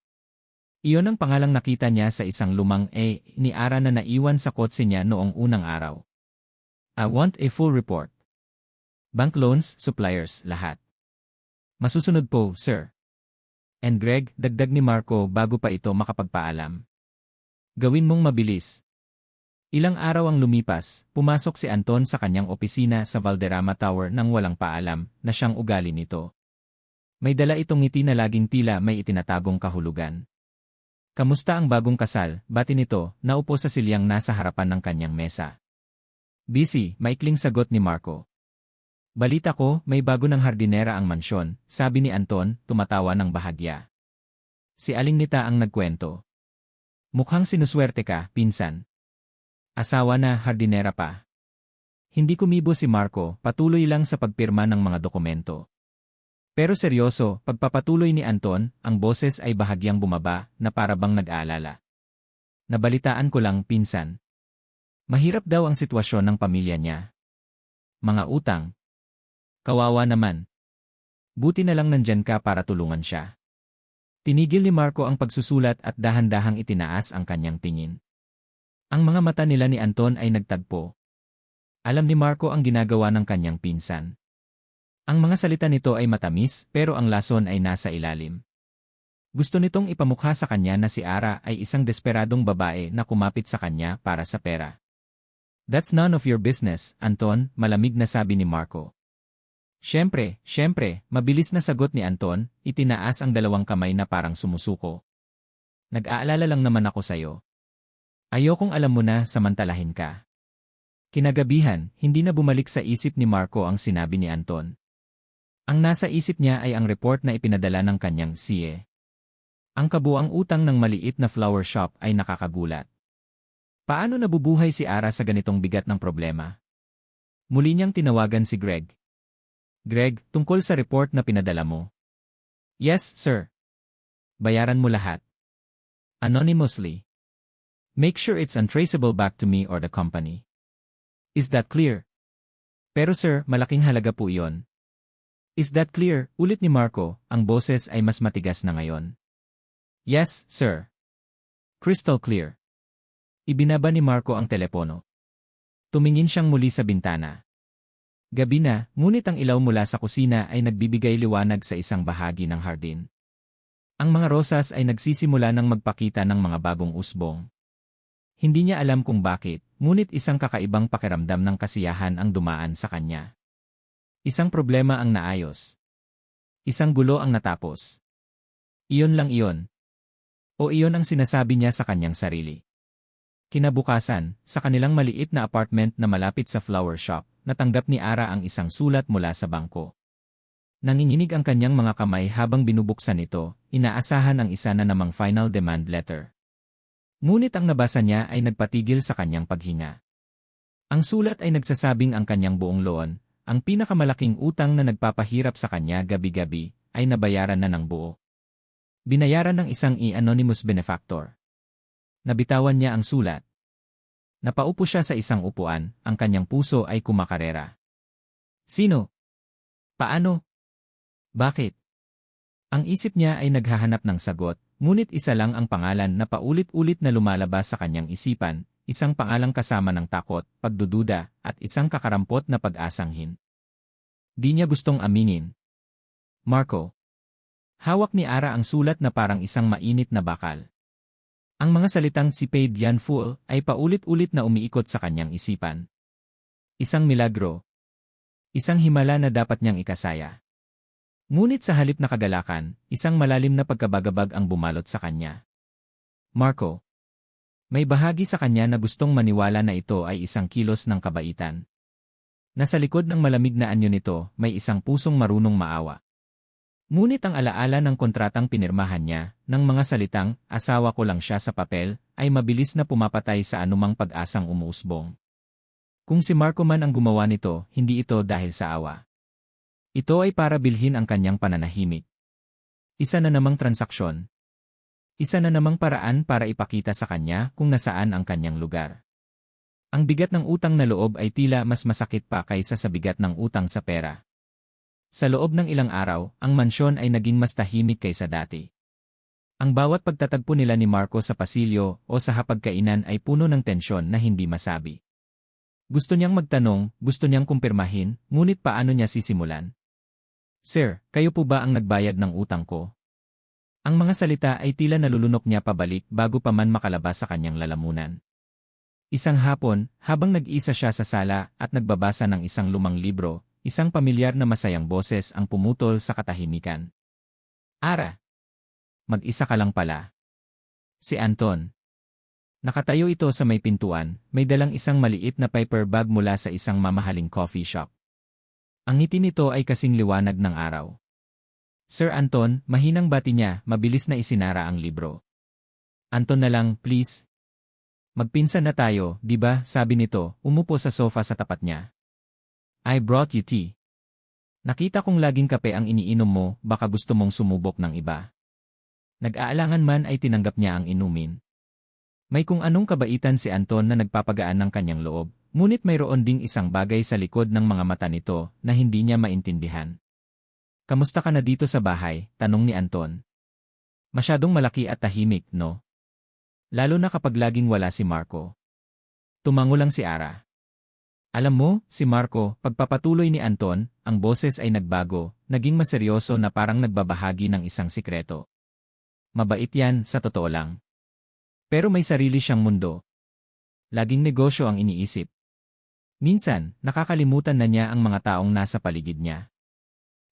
Iyon ang pangalang nakita niya sa isang lumang ni Ara na naiwan sa kotse niya noong unang araw. I want a full report. Bank loans, suppliers, lahat. Masusunod po, sir. And Greg, dagdag ni Marco bago pa ito makapagpaalam. Gawin mong mabilis. Ilang araw ang lumipas, pumasok si Anton sa kanyang opisina sa Valderrama Tower nang walang paalam na siyang ugali nito. May dala itong ngiti na laging tila may itinatagong kahulugan. Kamusta ang bagong kasal? Bati nito, naupo sa silyang nasa harapan ng kanyang mesa. Busy, maikling sagot ni Marco. Balita ko, may bago ng hardinera ang mansyon, sabi ni Anton, tumatawa ng bahagya. Si Aling Nita ang nagkwento. Mukhang sinuswerte ka, pinsan. Asawa na, hardinera pa. Hindi kumibo si Marco, patuloy lang sa pagpirma ng mga dokumento. Pero seryoso, pagpapatuloy ni Anton, ang boses ay bahagyang bumaba na parabang nag-aalala. Nabalitaan ko lang, pinsan. Mahirap daw ang sitwasyon ng pamilya niya. Mga utang. Kawawa naman. Buti na lang nandyan ka para tulungan siya. Tinigil ni Marco ang pagsusulat at dahan-dahang itinaas ang kanyang tingin. Ang mga mata nila ni Anton ay nagtagpo. Alam ni Marco ang ginagawa ng kanyang pinsan. Ang mga salita nito ay matamis pero ang lason ay nasa ilalim. Gusto nitong ipamukha sa kanya na si Ara ay isang desperadong babae na kumapit sa kanya para sa pera. That's none of your business, Anton, malamig na sabi ni Marco. Siyempre, mabilis na sagot ni Anton, itinaas ang dalawang kamay na parang sumusuko. Nag-aalala lang naman ako sa'yo. Ayokong alam mo na samantalahin ka. Kinagabihan, hindi na bumalik sa isip ni Marco ang sinabi ni Anton. Ang nasa isip niya ay ang report na ipinadala ng kanyang CA. Ang kabuang utang ng maliit na flower shop ay nakakagulat. Paano nabubuhay si Ara sa ganitong bigat ng problema? Muli niyang tinawagan si Greg. Greg, tungkol sa report na pinadala mo. Yes, sir. Bayaran mo lahat. Anonymously. Make sure it's untraceable back to me or the company. Is that clear? Pero sir, malaking halaga po iyon. Is that clear? Ulit ni Marco, ang boses ay mas matigas na ngayon. Yes, sir. Crystal clear. Ibinaba ni Marco ang telepono. Tumingin siyang muli sa bintana. Gabi na, ngunit ang ilaw mula sa kusina ay nagbibigay liwanag sa isang bahagi ng hardin. Ang mga rosas ay nagsisimula ng magpakita ng mga bagong usbong. Hindi niya alam kung bakit, ngunit isang kakaibang pakiramdam ng kasiyahan ang dumaan sa kanya. Isang problema ang naayos. Isang gulo ang natapos. Iyon lang iyon. O iyon ang sinasabi niya sa kanyang sarili. Kinabukasan, sa kanilang maliit na apartment na malapit sa flower shop, natanggap ni Ara ang isang sulat mula sa bangko. Nanginginig ang kanyang mga kamay habang binubuksan ito, inaasahan ang isa na namang final demand letter. Ngunit ang nabasa niya ay nagpatigil sa kanyang paghinga. Ang sulat ay nagsasabing ang kanyang buong loan, ang pinakamalaking utang na nagpapahirap sa kanya gabi-gabi, ay nabayaran na ng buo. Binayaran ng isang anonymous benefactor. Nabitawan niya ang sulat. Napaupo siya sa isang upuan, ang kanyang puso ay kumakarera. Sino? Paano? Bakit? Ang isip niya ay naghahanap ng sagot, ngunit isa lang ang pangalan na paulit-ulit na lumalabas sa kanyang isipan, isang pangalang kasama ng takot, pagdududa, at isang kakarampot na pag-asanghin. Di niya gustong aminin. Marco. Hawak ni Ara ang sulat na parang isang mainit na bakal. Ang mga salitang si paid yan full ay paulit-ulit na umiikot sa kanyang isipan. Isang milagro. Isang himala na dapat niyang ikasaya. Ngunit sa halip na kagalakan, isang malalim na pagkabagabag ang bumalot sa kanya. Marco. May bahagi sa kanya na gustong maniwala na ito ay isang kilos ng kabaitan. Nasa likod ng malamig na anyo nito, may isang pusong marunong maawa. Ngunit ang alaala ng kontratang pinirmahan niya, ng mga salitang, asawa ko lang siya sa papel, ay mabilis na pumapatay sa anumang pag-asang umuusbong. Kung si Marco man ang gumawa nito, hindi ito dahil sa awa. Ito ay para bilhin ang kanyang pananahimik. Isa na namang transaksyon. Isa na namang paraan para ipakita sa kanya kung nasaan ang kanyang lugar. Ang bigat ng utang na loob ay tila mas masakit pa kaysa sa bigat ng utang sa pera. Sa loob ng ilang araw, ang mansyon ay naging mas tahimik kaysa dati. Ang bawat pagtatagpo nila ni Marco sa pasilyo o sa hapagkainan ay puno ng tensyon na hindi masabi. Gusto niyang magtanong, gusto niyang kumpirmahin, ngunit paano niya sisimulan? Sir, kayo po ba ang nagbayad ng utang ko? Ang mga salita ay tila nalulunok niya pabalik bago pa man makalabas sa kanyang lalamunan. Isang hapon, habang nag-isa siya sa sala at nagbabasa ng isang lumang libro, isang pamilyar na masayang boses ang pumutol sa katahimikan. Ara! Mag-isa ka lang pala. Si Anton. Nakatayo ito sa may pintuan, may dalang isang maliit na paper bag mula sa isang mamahaling coffee shop. Ang ngiti nito ay kasing liwanag ng araw. Sir Anton, mahinang bati niya, mabilis na isinara ang libro. Anton na lang, please. Magpinsan na tayo, di ba? Sabi nito, umupo sa sofa sa tapat niya. I brought you tea. Nakita kong laging kape ang iniinom mo, baka gusto mong sumubok ng iba. Nag-aalangan man ay tinanggap niya ang inumin. May kung anong kabaitan si Anton na nagpapagaan ng kanyang loob, ngunit mayroon ding isang bagay sa likod ng mga mata nito na hindi niya maintindihan. Kamusta ka na dito sa bahay? Tanong ni Anton. Masyadong malaki at tahimik, no? Lalo na kapag laging wala si Marco. Tumango lang si Ara. Alam mo, si Marco, pagpapatuloy ni Anton, ang boses ay nagbago, naging maseryoso na parang nagbabahagi ng isang sikreto. Mabait yan, sa totoo lang. Pero may sarili siyang mundo. Laging negosyo ang iniisip. Minsan, nakakalimutan na niya ang mga taong nasa paligid niya.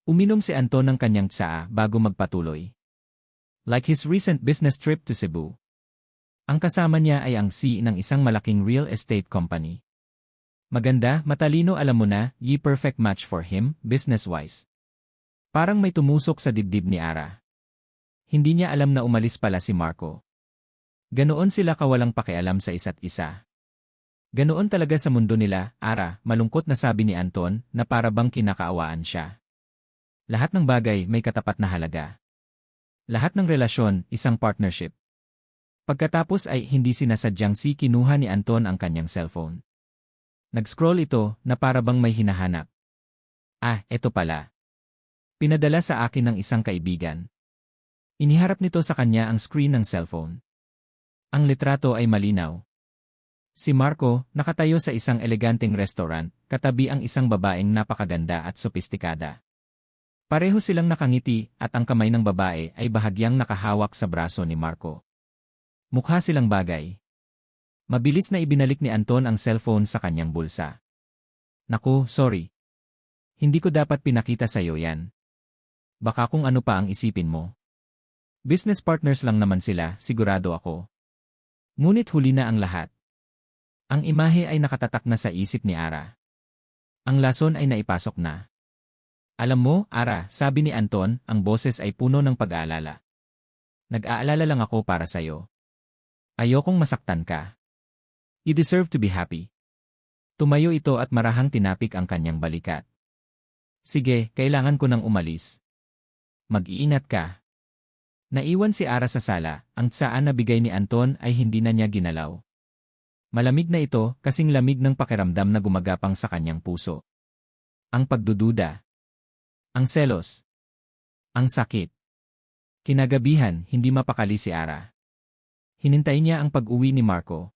Uminom si Anton ng kanyang tsaa bago magpatuloy. Like his recent business trip to Cebu. Ang kasama niya ay ang CEO ng isang malaking real estate company. Maganda, matalino alam mo na, ye perfect match for him, business-wise. Parang may tumusok sa dibdib ni Ara. Hindi niya alam na umalis pala si Marco. Ganoon sila kawalang pakialam sa isa't isa. Ganoon talaga sa mundo nila, Ara, malungkot na sabi ni Anton, na para bang kinakaawaan siya. Lahat ng bagay may katapat na halaga. Lahat ng relasyon, isang partnership. Pagkatapos ay hindi sinasadyang kinuha ni Anton ang kanyang cellphone. Nag-scroll ito na para bang may hinahanap. Ah, eto pala. Pinadala sa akin ng isang kaibigan. Iniharap nito sa kanya ang screen ng cellphone. Ang litrato ay malinaw. Si Marco, nakatayo sa isang eleganteng restaurant, katabi ang isang babaeng napakaganda at sopistikada. Pareho silang nakangiti at ang kamay ng babae ay bahagyang nakahawak sa braso ni Marco. Mukha silang bagay. Mabilis na ibinalik ni Anton ang cellphone sa kanyang bulsa. Naku, sorry. Hindi ko dapat pinakita sa'yo yan. Baka kung ano pa ang isipin mo. Business partners lang naman sila, sigurado ako. Ngunit huli na ang lahat. Ang imahe ay nakatatak na sa isip ni Ara. Ang lason ay naipasok na. Alam mo, Ara, sabi ni Anton, ang boses ay puno ng pag-aalala. Nag-aalala lang ako para sa'yo. Ayokong masaktan ka. You deserve to be happy. Tumayo ito at marahang tinapik ang kanyang balikat. Sige, kailangan ko nang umalis. Mag-iingat ka. Naiwan si Ara sa sala, ang tsaan na bigay ni Anton ay hindi na niya ginalaw. Malamig na ito, kasing lamig ng pakiramdam na gumagapang sa kanyang puso. Ang pagdududa. Ang selos. Ang sakit. Kinagabihan, hindi mapakali si Ara. Hinintay niya ang pag-uwi ni Marco.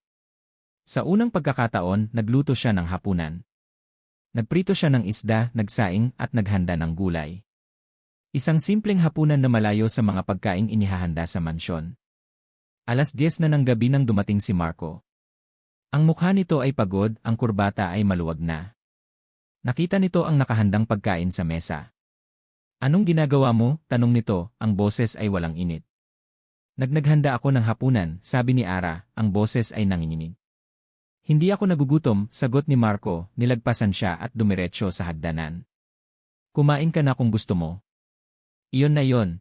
Sa unang pagkakataon, nagluto siya ng hapunan. Nagprito siya ng isda, nagsaing, at naghanda ng gulay. Isang simpleng hapunan na malayo sa mga pagkaing inihahanda sa mansyon. 10:00 na ng gabi nang dumating si Marco. Ang mukha nito ay pagod, ang kurbata ay maluwag na. Nakita nito ang nakahandang pagkain sa mesa. "Anong ginagawa mo?" tanong nito, ang boses ay walang init. "Naghanda ako ng hapunan," sabi ni Ara, ang boses ay nanginginig. "Hindi ako nagugutom," sagot ni Marco, nilagpasan siya at dumiretso sa hagdanan. "Kumain ka na kung gusto mo." Iyon na iyon.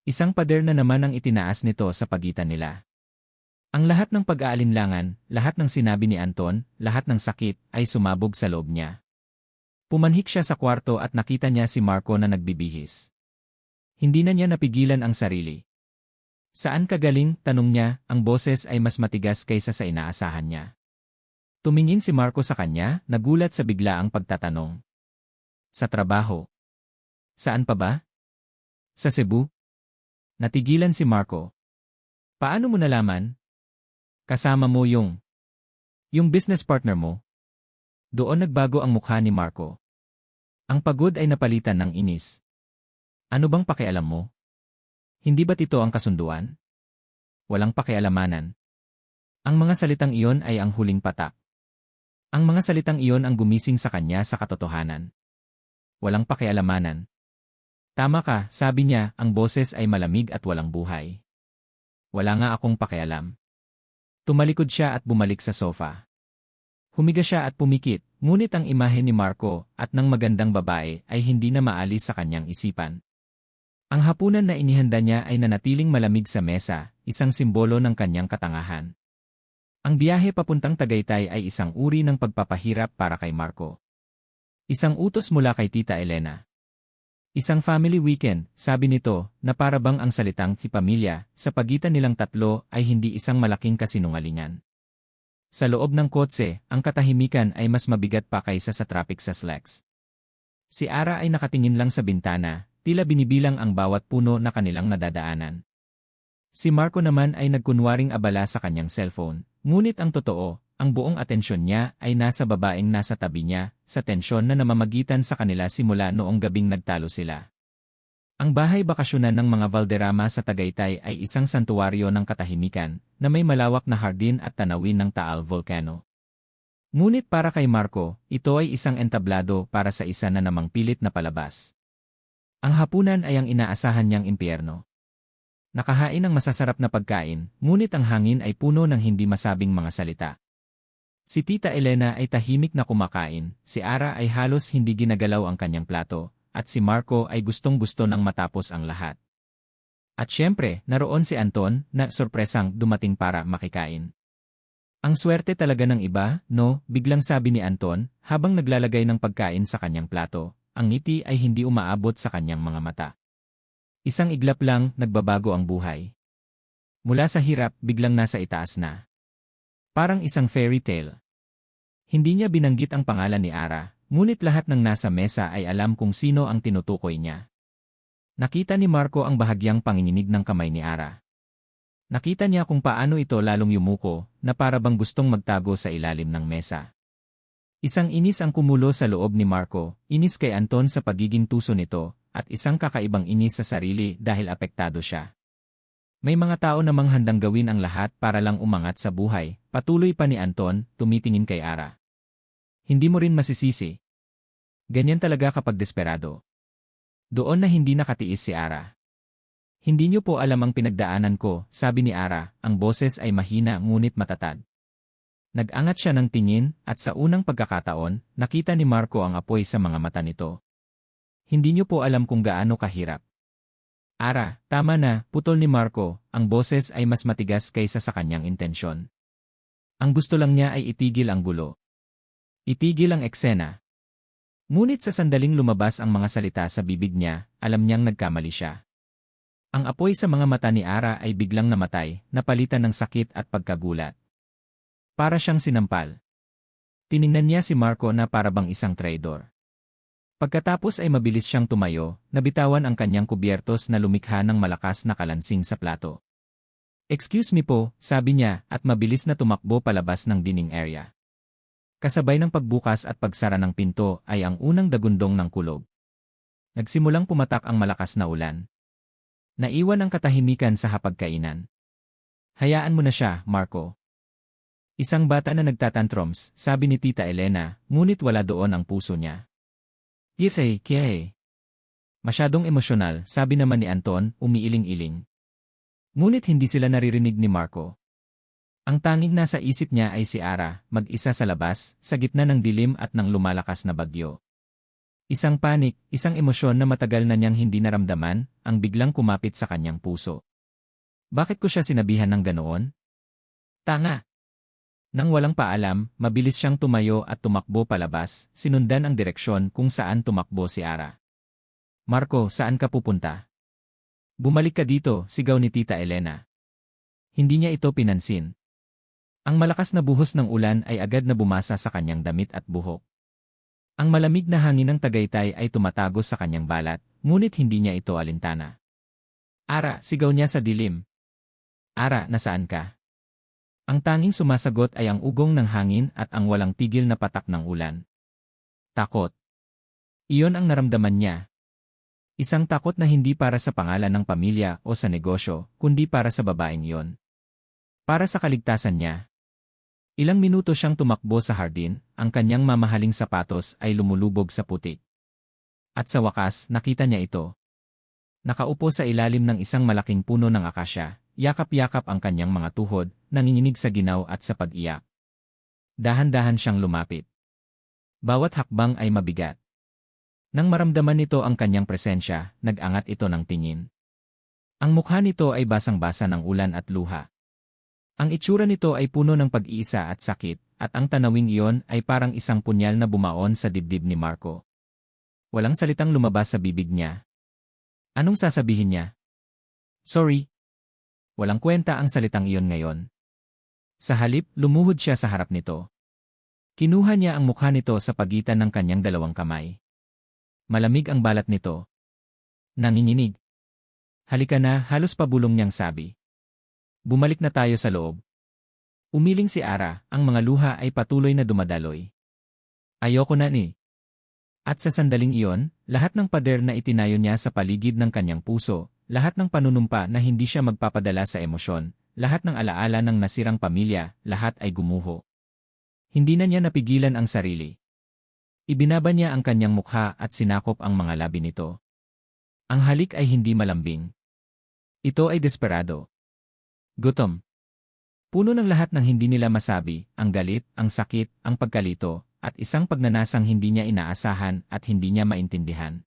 Isang pader na naman ang itinaas nito sa pagitan nila. Ang lahat ng pag-aalinlangan, lahat ng sinabi ni Anton, lahat ng sakit, ay sumabog sa loob niya. Pumanhik siya sa kwarto at nakita niya si Marco na nagbibihis. Hindi na niya napigilan ang sarili. "Saan ka galing?" tanong niya, ang boses ay mas matigas kaysa sa inaasahan niya. Tumingin si Marco sa kanya, nagulat sa biglaang pagtatanong. "Sa trabaho." "Saan pa ba?" "Sa Cebu." Natigilan si Marco. "Paano mo nalaman?" "Kasama mo yung business partner mo." Doon nagbago ang mukha ni Marco. Ang pagod ay napalitan ng inis. "Ano bang pakialam mo? Hindi ba't ito ang kasunduan?" "Walang pakialamanan." Ang mga salitang iyon ay ang huling patak. Ang mga salitang iyon ang gumising sa kanya sa katotohanan. "Walang pakialamanan." "Tama ka," sabi niya, ang boses ay malamig at walang buhay. "Wala nga akong pakialam." Tumalikod siya at bumalik sa sofa. Humiga siya at pumikit, ngunit ang imahe ni Marco at ng magandang babae ay hindi na maalis sa kanyang isipan. Ang hapunan na inihanda niya ay nanatiling malamig sa mesa, isang simbolo ng kanyang katangahan. Ang biyahe papuntang Tagaytay ay isang uri ng pagpapahirap para kay Marco. Isang utos mula kay Tita Elena. Isang family weekend, sabi nito, na para bang ang salitang "pamilya" sa pagitan nilang tatlo ay hindi isang malaking kasinungalingan. Sa loob ng kotse, ang katahimikan ay mas mabigat pa kaysa sa traffic sa SLEX. Si Ara ay nakatingin lang sa bintana, tila binibilang ang bawat puno na kanilang nadadaanan. Si Marco naman ay nagkunwaring abala sa kanyang cellphone, ngunit ang totoo, ang buong atensyon niya ay nasa babaeng nasa tabi niya, sa tensyon na namamagitan sa kanila simula noong gabing nagtalo sila. Ang bahay bakasyonan ng mga Valderrama sa Tagaytay ay isang santuwaryo ng katahimikan, na may malawak na hardin at tanawin ng Taal Volcano. Ngunit para kay Marco, ito ay isang entablado para sa isa na namang pilit na palabas. Ang hapunan ay ang inaasahan niyang impyerno. Nakahain ng masasarap na pagkain, ngunit ang hangin ay puno ng hindi masabing mga salita. Si Tita Elena ay tahimik na kumakain, si Ara ay halos hindi ginagalaw ang kanyang plato, at si Marco ay gustong-gusto nang matapos ang lahat. At syempre, naroon si Anton, na sorpresang dumating para makikain. "Ang swerte talaga ng iba, no?" biglang sabi ni Anton, habang naglalagay ng pagkain sa kanyang plato, ang ngiti ay hindi umaabot sa kanyang mga mata. Isang iglap lang, nagbabago ang buhay. Mula sa hirap, biglang nasa itaas na. Parang isang fairy tale. Hindi niya binanggit ang pangalan ni Ara, ngunit lahat ng nasa mesa ay alam kung sino ang tinutukoy niya. Nakita ni Marco ang bahagyang panginginig ng kamay ni Ara. Nakita niya kung paano ito lalong yumuko, na para bang gustong magtago sa ilalim ng mesa. Isang inis ang kumulo sa loob ni Marco, inis kay Anton sa pagiging tuso nito, at isang kakaibang inis sa sarili dahil apektado siya. May mga tao namang handang gawin ang lahat para lang umangat sa buhay, patuloy pa ni Anton, tumitingin kay Ara. "Hindi mo rin masisisi. Ganyan talaga kapag desperado." Doon na hindi nakatiis si Ara. "Hindi niyo po alam ang pinagdaanan ko," sabi ni Ara, ang boses ay mahina ngunit matatag. Nag-angat siya ng tingin, at sa unang pagkakataon, nakita ni Marco ang apoy sa mga mata nito. "Hindi niyo po alam kung gaano kahirap." "Ara, tama na," putol ni Marco, ang boses ay mas matigas kaysa sa kanyang intensyon. Ang gusto lang niya ay itigil ang gulo. Itigil ang eksena. Ngunit sa sandaling lumabas ang mga salita sa bibig niya, alam niyang nagkamali siya. Ang apoy sa mga mata ni Ara ay biglang namatay, napalitan ng sakit at pagkagulat. Para siyang sinampal. Tiningnan niya si Marco na para bang isang traidor. Pagkatapos ay mabilis siyang tumayo, nabitawan ang kanyang kubyertos na lumikha ng malakas na kalansing sa plato. "Excuse me po," sabi niya, at mabilis na tumakbo palabas ng dining area. Kasabay ng pagbukas at pagsara ng pinto ay ang unang dagundong ng kulog. Nagsimulang pumatak ang malakas na ulan. Naiwan ang katahimikan sa hapagkainan. Hayaan mo na siya, Marco. Isang bata na nagtatantrums, sabi ni Tita Elena, ngunit wala doon ang puso niya. Yitay, kiyahe. Masyadong emosyonal, sabi naman ni Anton, umiiling-iling. Ngunit hindi sila naririnig ni Marco. Ang tanging nasa isip niya ay si Ara, mag-isa sa labas, sa gitna ng dilim at ng lumalakas na bagyo. Isang panik, isang emosyon na matagal na niyang hindi naramdaman, ang biglang kumapit sa kanyang puso. Bakit ko siya sinabihan ng ganoon? Tanga! Nang walang paalam, mabilis siyang tumayo at tumakbo palabas, sinundan ang direksyon kung saan tumakbo si Ara. Marco, saan ka pupunta? Bumalik ka dito, sigaw ni Tita Elena. Hindi niya ito pinansin. Ang malakas na buhos ng ulan ay agad na bumasa sa kanyang damit at buhok. Ang malamig na hangin ng Tagaytay ay tumatagos sa kanyang balat, ngunit hindi niya ito alintana. Ara, sigaw niya sa dilim. Ara, nasaan ka? Ang tanging sumasagot ay ang ugong ng hangin at ang walang tigil na patak ng ulan. Takot. Iyon ang naramdaman niya. Isang takot na hindi para sa pangalan ng pamilya o sa negosyo, kundi para sa babaeng iyon. Para sa kaligtasan niya. Ilang minuto siyang tumakbo sa hardin, ang kanyang mamahaling sapatos ay lumulubog sa putik. At sa wakas, nakita niya ito. Nakaupo sa ilalim ng isang malaking puno ng akasya, yakap-yakap ang kanyang mga tuhod, nanginginig sa ginaw at sa pag-iyak. Dahan-dahan siyang lumapit. Bawat hakbang ay mabigat. Nang maramdaman nito ang kanyang presensya, nag-angat ito ng tingin. Ang mukha nito ay basang-basa ng ulan at luha. Ang itsura nito ay puno ng pag-iisa at sakit, at ang tanawing iyon ay parang isang punyal na bumaon sa dibdib ni Marco. Walang salitang lumabas sa bibig niya. Anong sasabihin niya? Sorry. Walang kwenta ang salitang iyon ngayon. Sa halip, lumuhod siya sa harap nito. Kinuha niya ang mukha nito sa pagitan ng kanyang dalawang kamay. Malamig ang balat nito. Nanginginig. Halika na, halos pabulong niyang sabi. Bumalik na tayo sa loob. Umiling si Ara, ang mga luha ay patuloy na dumadaloy. Ayoko na ni. At sa sandaling iyon, lahat ng pader na itinayo niya sa paligid ng kanyang puso, lahat ng panunumpa na hindi siya magpapadala sa emosyon, lahat ng alaala ng nasirang pamilya, lahat ay gumuho. Hindi na niya napigilan ang sarili. Ibinaba niya ang kanyang mukha at sinakop ang mga labi nito. Ang halik ay hindi malambing. Ito ay desperado. Gutom. Puno ng lahat ng hindi nila masabi, ang galit, ang sakit, ang pagkalito, at isang pagnanasang hindi niya inaasahan at hindi niya maintindihan.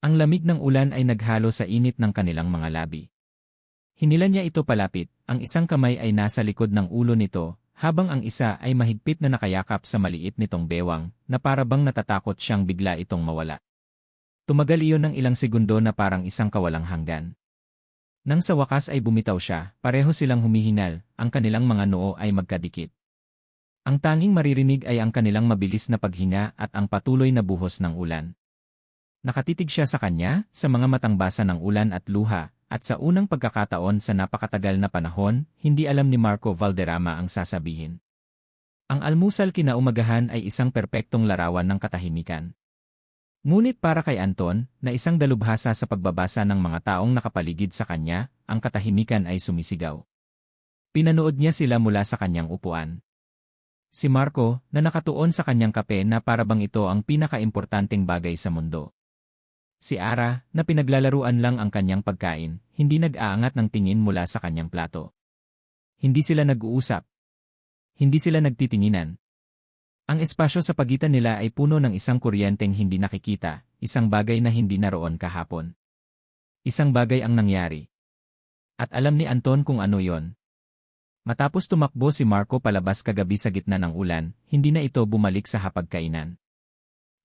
Ang lamig ng ulan ay naghalo sa init ng kanilang mga labi. Hinilan niya ito palapit, ang isang kamay ay nasa likod ng ulo nito, habang ang isa ay mahigpit na nakayakap sa maliit nitong bewang, na parabang natatakot siyang bigla itong mawala. Tumagal iyon ng ilang segundo na parang isang kawalang hanggan. Nang sa wakas ay bumitaw siya, pareho silang humihingal, ang kanilang mga noo ay magkadikit. Ang tanging maririnig ay ang kanilang mabilis na paghinga at ang patuloy na buhos ng ulan. Nakatitig siya sa kanya, sa mga matang basa ng ulan at luha, at sa unang pagkakataon sa napakatagal na panahon, hindi alam ni Marco Valderrama ang sasabihin. Ang almusal kinaumagahan ay isang perpektong larawan ng katahimikan. Ngunit para kay Anton, na isang dalubhasa sa pagbabasa ng mga taong nakapaligid sa kanya, ang katahimikan ay sumisigaw. Pinanood niya sila mula sa kanyang upuan. Si Marco, na nakatuon sa kanyang kape na parabang ito ang pinakaimportanteng bagay sa mundo. Si Ara, na pinaglalaruan lang ang kanyang pagkain, hindi nag-aangat ng tingin mula sa kanyang plato. Hindi sila nag-uusap. Hindi sila nagtitinginan. Ang espasyo sa pagitan nila ay puno ng isang kuryenteng hindi nakikita, isang bagay na hindi naroon kahapon. Isang bagay ang nangyari. At alam ni Anton kung ano yon. Matapos tumakbo si Marco palabas kagabi sa gitna ng ulan, hindi na ito bumalik sa hapagkainan.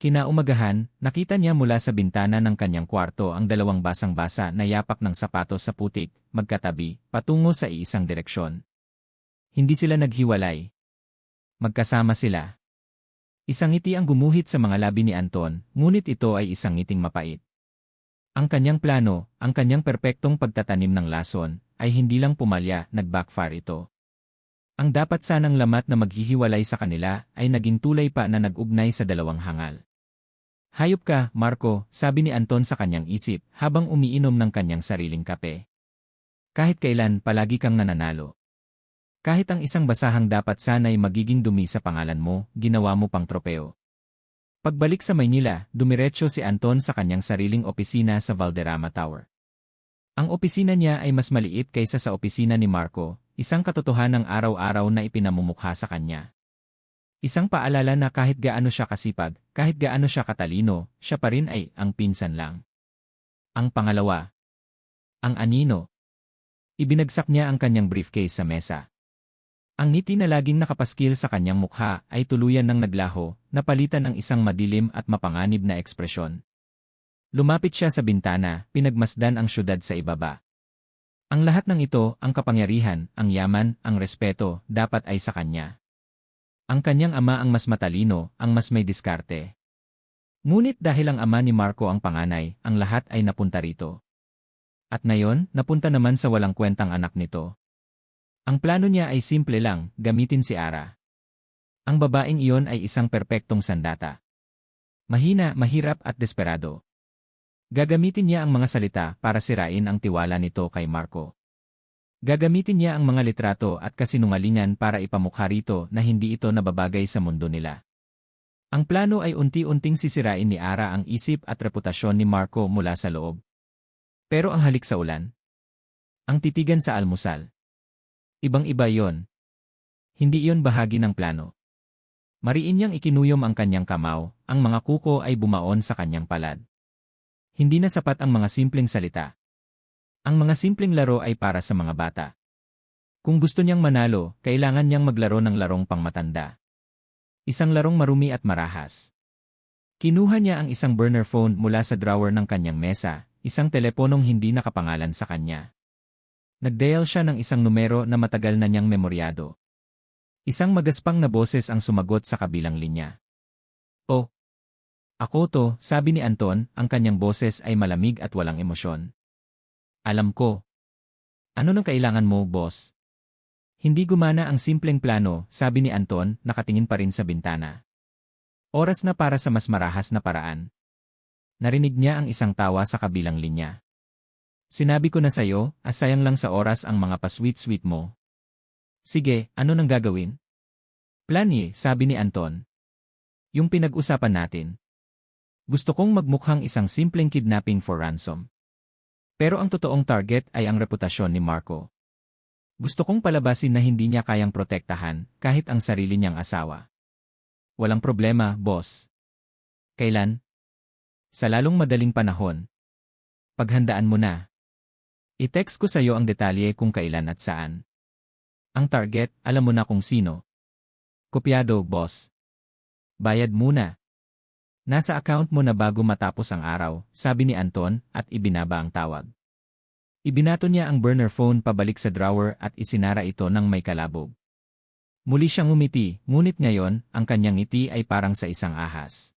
Kinaumagahan, nakita niya mula sa bintana ng kanyang kwarto ang dalawang basang-basa na yapak ng sapatos sa putik, magkatabi, patungo sa iisang direksyon. Hindi sila naghiwalay. Magkasama sila. Isang ngiti ang gumuhit sa mga labi ni Anton, ngunit ito ay isang ngiting mapait. Ang kanyang plano, ang kanyang perpektong pagtatanim ng lason, ay hindi lang pumalya, nag-backfire ito. Ang dapat sanang lamat na maghihiwalay sa kanila ay naging tulay pa na nag-ugnay sa dalawang hangal. Hayop ka, Marco, sabi ni Anton sa kanyang isip habang umiinom ng kanyang sariling kape. Kahit kailan, palagi kang nananalo. Kahit ang isang basahang dapat sana'y magiging dumi sa pangalan mo, ginawa mo pang tropeo. Pagbalik sa Maynila, dumiretso si Anton sa kanyang sariling opisina sa Valderrama Tower. Ang opisina niya ay mas maliit kaysa sa opisina ni Marco, isang katotohanang araw-araw na ipinamumukha sa kanya. Isang paalala na kahit gaano siya kasipag, kahit gaano siya katalino, siya pa rin ay ang pinsan lang. Ang pangalawa. Ang anino. Ibinagsak niya ang kanyang briefcase sa mesa. Ang ngiti na laging nakapaskil sa kanyang mukha ay tuluyan ng naglaho, napalitan ang isang madilim at mapanganib na ekspresyon. Lumapit siya sa bintana, pinagmasdan ang syudad sa ibaba. Ang lahat ng ito, ang kapangyarihan, ang yaman, ang respeto, dapat ay sa kanya. Ang kanyang ama ang mas matalino, ang mas may diskarte. Ngunit dahil ang ama ni Marco ang panganay, ang lahat ay napunta rito. At ngayon, napunta naman sa walang kwentang anak nito. Ang plano niya ay simple lang, gamitin si Ara. Ang babaeng iyon ay isang perpektong sandata. Mahina, mahirap at desperado. Gagamitin niya ang mga salita para sirain ang tiwala nito kay Marco. Gagamitin niya ang mga litrato at kasinungalingan para ipamukha rito na hindi ito nababagay sa mundo nila. Ang plano ay unti-unting sisirain ni Ara ang isip at reputasyon ni Marco mula sa loob. Pero ang halik sa ulan. Ang titigan sa almusal. Ibang-iba yon. Hindi iyon bahagi ng plano. Mariin niyang ikinuyom ang kanyang kamao, ang mga kuko ay bumaon sa kanyang palad. Hindi na sapat ang mga simpleng salita. Ang mga simpleng laro ay para sa mga bata. Kung gusto niyang manalo, kailangan niyang maglaro ng larong pangmatanda. Isang larong marumi at marahas. Kinuha niya ang isang burner phone mula sa drawer ng kanyang mesa, isang teleponong hindi nakapangalan sa kanya. Nag-dial siya ng isang numero na matagal na niyang memoryado. Isang magaspang na boses ang sumagot sa kabilang linya. "Oh, ako to," sabi ni Anton, ang kanyang boses ay malamig at walang emosyon. "Alam ko. Ano nang kailangan mo, boss?" Hindi gumana ang simpleng plano, sabi ni Anton, nakatingin pa rin sa bintana. Oras na para sa mas marahas na paraan. Narinig niya ang isang tawa sa kabilang linya. "Sinabi ko na sa'yo, sayang lang sa oras ang mga pa-sweet-sweet mo." "Sige, ano nang gagawin?" "Planye," sabi ni Anton. "Yung pinag-usapan natin. Gusto kong magmukhang isang simpleng kidnapping for ransom. Pero ang totoong target ay ang reputasyon ni Marco. Gusto kong palabasin na hindi niya kayang protektahan kahit ang sarili niyang asawa." "Walang problema, boss." "Kailan?" "Sa lalong madaling panahon. Paghandaan mo na. I-text ko sa'yo ang detalye kung kailan at saan. Ang target, alam mo na kung sino." "Kopyado, boss." "Bayad muna. Nasa account mo na bago matapos ang araw," sabi ni Anton at ibinaba ang tawag. Ibinato niya ang burner phone pabalik sa drawer at isinara ito ng may kalabog. Muli siyang ngumiti, ngunit ngayon, ang kanyang ngiti ay parang sa isang ahas.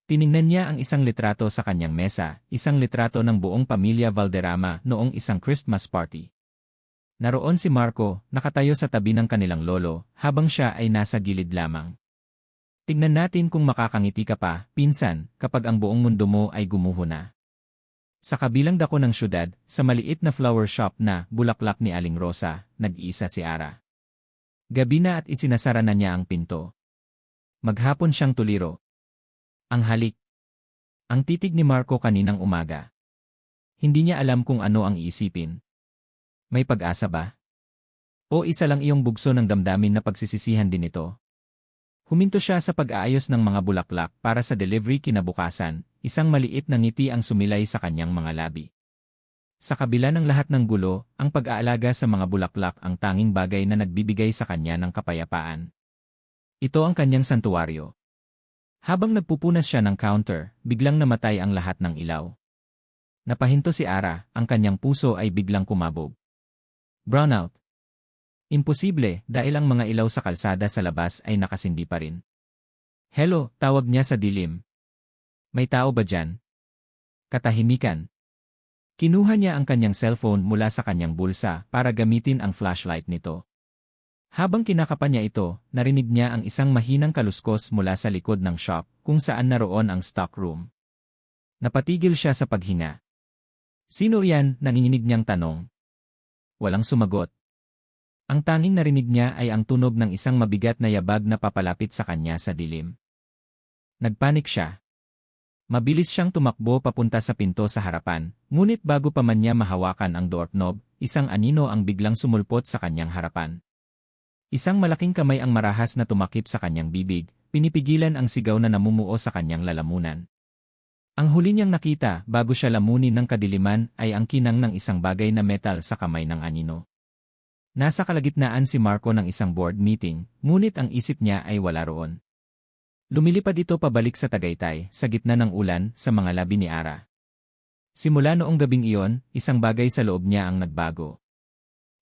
Tiningnan niya ang isang litrato sa kanyang mesa, isang litrato ng buong pamilya Valderrama noong isang Christmas party. Naroon si Marco, nakatayo sa tabi ng kanilang lolo, habang siya ay nasa gilid lamang. "Tingnan natin kung makakangiti ka pa, pinsan, kapag ang buong mundo mo ay gumuho na." Sa kabilang dako ng syudad, sa maliit na flower shop na bulaklak ni Aling Rosa, nag-iisa si Ara. Gabi na at isinasara na niya ang pinto. Maghapon siyang tuliro. Ang halik. Ang titig ni Marco kaninang umaga. Hindi niya alam kung ano ang iisipin. May pag-asa ba? O isa lang iyong bugso ng damdamin na pagsisisihan din ito? Huminto siya sa pag-aayos ng mga bulaklak para sa delivery kinabukasan, isang maliit na ngiti ang sumilay sa kanyang mga labi. Sa kabila ng lahat ng gulo, ang pag-aalaga sa mga bulaklak ang tanging bagay na nagbibigay sa kanya ng kapayapaan. Ito ang kanyang santuwaryo. Habang nagpupunas siya ng counter, biglang namatay ang lahat ng ilaw. Napahinto si Ara, ang kanyang puso ay biglang kumabog. Brownout. Imposible dahil ang mga ilaw sa kalsada sa labas ay nakasindi pa rin. "Hello," tawag niya sa dilim. "May tao ba dyan?" Katahimikan. Kinuha niya ang kanyang cellphone mula sa kanyang bulsa para gamitin ang flashlight nito. Habang kinakapan niya ito, narinig niya ang isang mahinang kaluskos mula sa likod ng shop, kung saan naroon ang stock room. Napatigil siya sa paghinga. "Sino yan?" nanginginig niyang tanong. Walang sumagot. Ang tanging narinig niya ay ang tunog ng isang mabigat na yabag na papalapit sa kanya sa dilim. Nagpanik siya. Mabilis siyang tumakbo papunta sa pinto sa harapan, ngunit bago pa man niya mahawakan ang doorknob, isang anino ang biglang sumulpot sa kanyang harapan. Isang malaking kamay ang marahas na tumakip sa kanyang bibig, pinipigilan ang sigaw na namumuo sa kanyang lalamunan. Ang huli niyang nakita bago siya lamunin ng kadiliman ay ang kinang ng isang bagay na metal sa kamay ng anino. Nasa kalagitnaan si Marco ng isang board meeting, ngunit ang isip niya ay wala roon. Lumilipad ito pabalik sa Tagaytay, sa gitna ng ulan, sa mga labi ni Ara. Simula noong gabing iyon, isang bagay sa loob niya ang nagbago.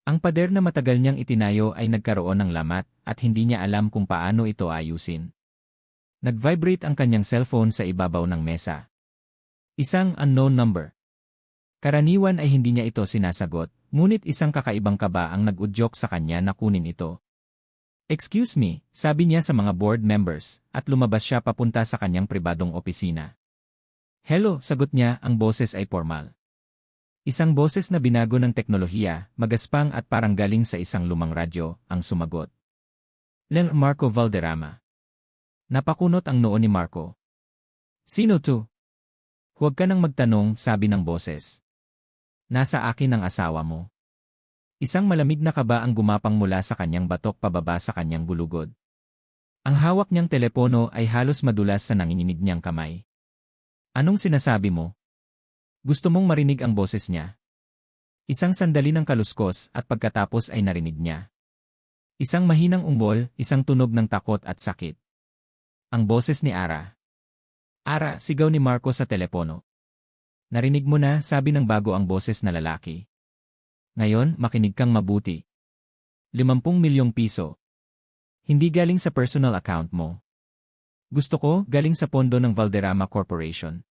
Ang pader na matagal niyang itinayo ay nagkaroon ng lamat at hindi niya alam kung paano ito ayusin. Nag-vibrate ang kanyang cellphone sa ibabaw ng mesa. Isang unknown number. Karaniwan ay hindi niya ito sinasagot, ngunit isang kakaibang kaba ang nag-udyok sa kanya na kunin ito. "Excuse me," sabi niya sa mga board members, at lumabas siya papunta sa kanyang pribadong opisina. "Hello," sagot niya, ang boses ay formal. Isang boses na binago ng teknolohiya, magaspang at parang galing sa isang lumang radyo, ang sumagot. Marco Valderrama. Napakunot ang noo ni Marco. "Sino to?" "Huwag ka nang magtanong," sabi ng boses. "Nasa akin ang asawa mo." Isang malamig na kaba ang gumapang mula sa kanyang batok pababa sa kanyang gulugod. Ang hawak niyang telepono ay halos madulas sa nanginginig niyang kamay. "Anong sinasabi mo?" Gusto mong marinig ang boses niya. Isang sandali ng kaluskos at pagkatapos ay narinig niya. Isang mahinang ungol, isang tunog ng takot at sakit. Ang boses ni Ara. "Ara," sigaw ni Marco sa telepono. "Narinig mo na," sabi ng bago ang boses na lalaki. "Ngayon, makinig kang mabuti. 50 milyong piso. Hindi galing sa personal account mo. Gusto ko, galing sa pondo ng Valderrama Corporation.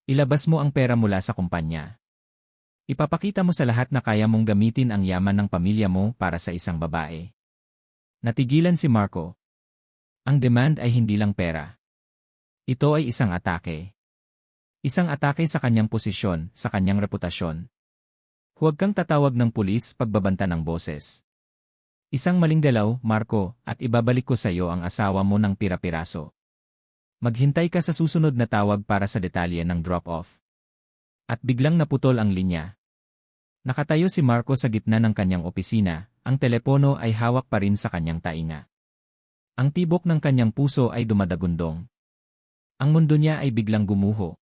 Ilabas mo ang pera mula sa kumpanya. Ipapakita mo sa lahat na kaya mong gamitin ang yaman ng pamilya mo para sa isang babae." Natigilan si Marco. Ang demand ay hindi lang pera. Ito ay isang atake. Isang atake sa kanyang posisyon, sa kanyang reputasyon. "Huwag kang tatawag ng pulis," pagbabanta ng boses. "Isang maling galaw, Marco, at ibabalik ko sa iyo ang asawa mo ng pira-piraso. Maghintay ka sa susunod na tawag para sa detalye ng drop-off." At biglang naputol ang linya. Nakatayo si Marco sa gitna ng kanyang opisina, ang telepono ay hawak pa rin sa kanyang tainga. Ang tibok ng kanyang puso ay dumadagundong. Ang mundo niya ay biglang gumuho.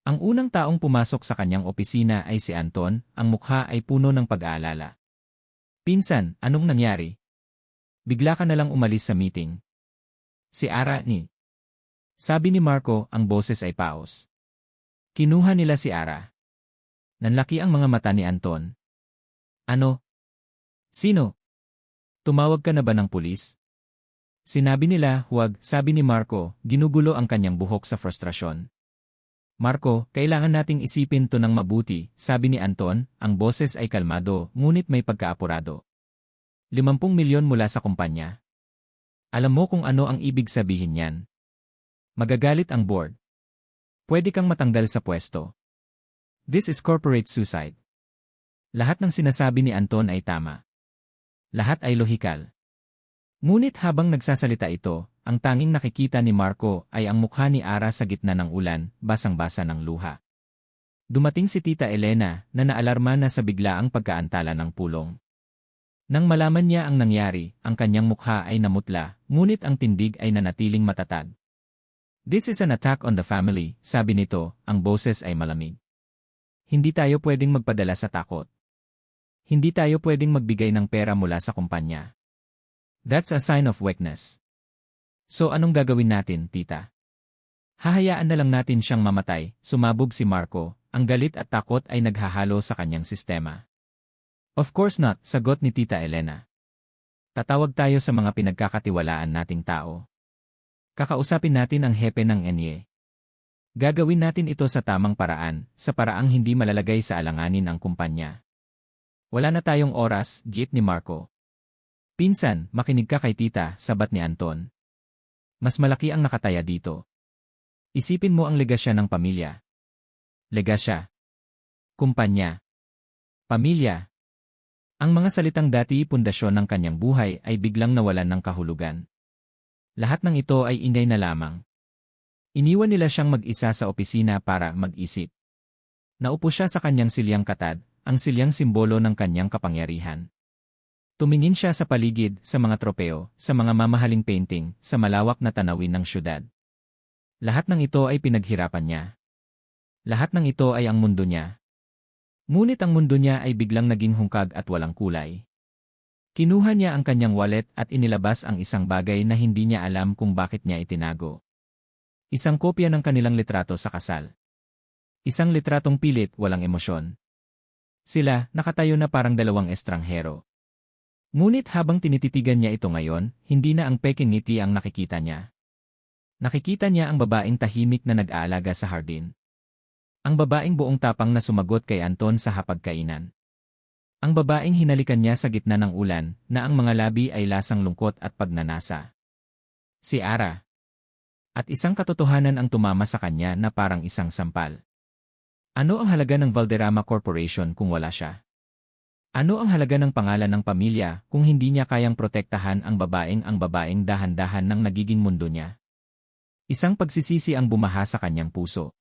Ang unang taong pumasok sa kanyang opisina ay si Anton, ang mukha ay puno ng pag-aalala. "Pinsan, anong nangyari? Bigla ka nalang umalis sa meeting." "Si Ara ni..." sabi ni Marco, ang boses ay paos. Kinuha nila si Ara. Nanlaki ang mga mata ni Anton. "Ano? Sino? Tumawag ka na ba ng pulis?" "Sinabi nila, huwag," sabi ni Marco, ginugulo ang kanyang buhok sa frustrasyon. "Marco, kailangan nating isipin to ng mabuti," sabi ni Anton, ang boses ay kalmado, ngunit may pagkaapurado. 50 milyon mula sa kumpanya. Alam mo kung ano ang ibig sabihin niyan. Magagalit ang board. Pwede kang matanggal sa pwesto. This is corporate suicide. Lahat ng sinasabi ni Anton ay tama. Lahat ay lohikal. Ngunit habang nagsasalita ito, ang tanging nakikita ni Marco ay ang mukha ni Ara sa gitna ng ulan, basang-basa ng luha. Dumating si Tita Elena na naalarma na sa biglaang pagkaantala ng pulong. Nang malaman niya ang nangyari, ang kanyang mukha ay namutla, ngunit ang tindig ay nanatiling matatag. "This is an attack on the family," sabi nito, ang boses ay malamig. "Hindi tayo pwedeng magpadala sa takot. Hindi tayo pwedeng magbigay ng pera mula sa kumpanya. That's a sign of weakness. So anong gagawin natin, tita? Hahayaan na lang natin siyang mamatay," sumabog si Marco, ang galit at takot ay naghahalo sa kanyang sistema. "Of course not," sagot ni Tita Elena. "Tatawag tayo sa mga pinagkakatiwalaan nating tao. Kakausapin natin ang hepe ng NIE. Gagawin natin ito sa tamang paraan, sa paraang hindi malalagay sa alanganin ang kumpanya." "Wala na tayong oras," git ni Marco. Pinsan, makinig ka kay tita, sabat ni Anton. Mas malaki ang nakataya dito. Isipin mo ang legasya ng pamilya. Legasya. Kumpanya. Pamilya. Ang mga salitang dati pundasyon ng kanyang buhay ay biglang nawalan ng kahulugan. Lahat ng ito ay inday na lamang. Iniwan nila siyang mag-isa sa opisina para mag-isip. Naupo siya sa kanyang silyang katad, ang silyang simbolo ng kanyang kapangyarihan. Tumingin siya sa paligid, sa mga tropeo, sa mga mamahaling painting, sa malawak na tanawin ng syudad. Lahat ng ito ay pinaghirapan niya. Lahat ng ito ay ang mundo niya. Ngunit ang mundo niya ay biglang naging hungkag at walang kulay. Kinuha niya ang kanyang wallet at inilabas ang isang bagay na hindi niya alam kung bakit niya itinago. Isang kopya ng kanilang litrato sa kasal. Isang litratong pilit, walang emosyon. Sila, nakatayo na parang dalawang estranghero. Ngunit habang tinititigan niya ito ngayon, hindi na ang peking ngiti ang nakikita niya. Nakikita niya ang babaeng tahimik na nag-aalaga sa hardin. Ang babaeng buong tapang na sumagot kay Anton sa hapagkainan. Ang babaeng hinalikan niya sa gitna ng ulan, na ang mga labi ay lasang lungkot at pagnanasa. Si Ara. At isang katotohanan ang tumama sa kanya na parang isang sampal. Ano ang halaga ng Valderrama Corporation kung wala siya? Ano ang halaga ng pangalan ng pamilya kung hindi niya kayang protektahan ang babaeng dahan-dahan ng nagiging mundo niya? Isang pagsisisi ang bumaha sa kanyang puso.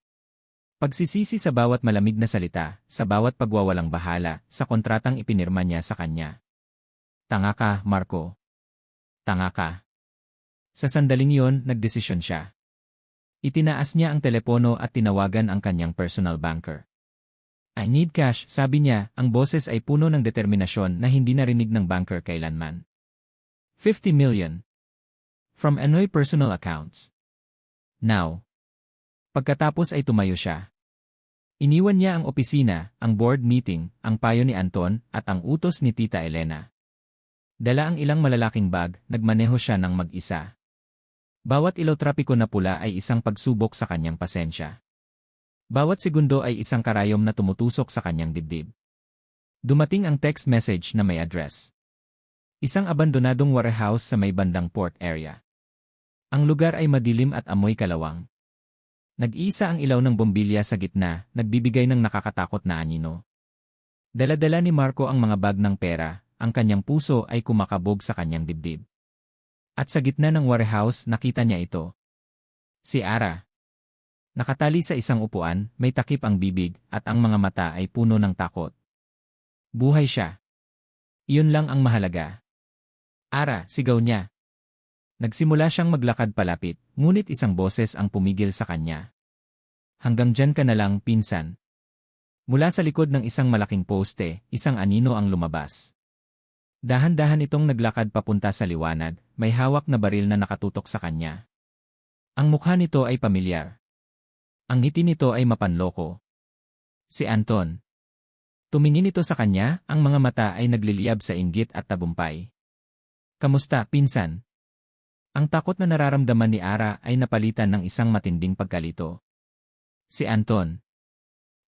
Pagsisisi sa bawat malamig na salita, sa bawat pagwawalang bahala, sa kontratang ipinirma niya sa kanya. Tanga ka, Marco. Tanga ka. Sa sandaling yon, nagdesisyon siya. Itinaas niya ang telepono at tinawagan ang kanyang personal banker. I need cash, sabi niya, ang boses ay puno ng determinasyon na hindi narinig ng banker kailanman. 50 million. From Anoy personal accounts. Now. Pagkatapos ay tumayo siya. Iniwan niya ang opisina, ang board meeting, ang payo ni Anton, at ang utos ni Tita Elena. Dala ang ilang malalaking bag, nagmaneho siya ng mag-isa. Bawat ilaw trapiko na pula ay isang pagsubok sa kanyang pasensya. Bawat segundo ay isang karayom na tumutusok sa kanyang dibdib. Dumating ang text message na may address. Isang abandonadong warehouse sa may bandang port area. Ang lugar ay madilim at amoy kalawang. Nag-iisa ang ilaw ng bombilya sa gitna, nagbibigay ng nakakatakot na anino. Dala-dala ni Marco ang mga bag ng pera, ang kanyang puso ay kumakabog sa kanyang dibdib. At sa gitna ng warehouse nakita niya ito. Si Ara. Nakatali sa isang upuan, may takip ang bibig, at ang mga mata ay puno ng takot. Buhay siya. Iyon lang ang mahalaga. Ara, sigaw niya. Nagsimula siyang maglakad palapit, ngunit isang boses ang pumigil sa kanya. Hanggang dyan ka na lang, pinsan. Mula sa likod ng isang malaking poste, isang anino ang lumabas. Dahan-dahan itong naglakad papunta sa liwanag, may hawak na baril na nakatutok sa kanya. Ang mukha nito ay pamilyar. Ang ngiti nito ay mapanloko. Si Anton. Tumingin ito sa kanya, ang mga mata ay nagliliyab sa inggit at tagumpay. Kamusta, pinsan? Ang takot na nararamdaman ni Ara ay napalitan ng isang matinding pagkalito. Si Anton.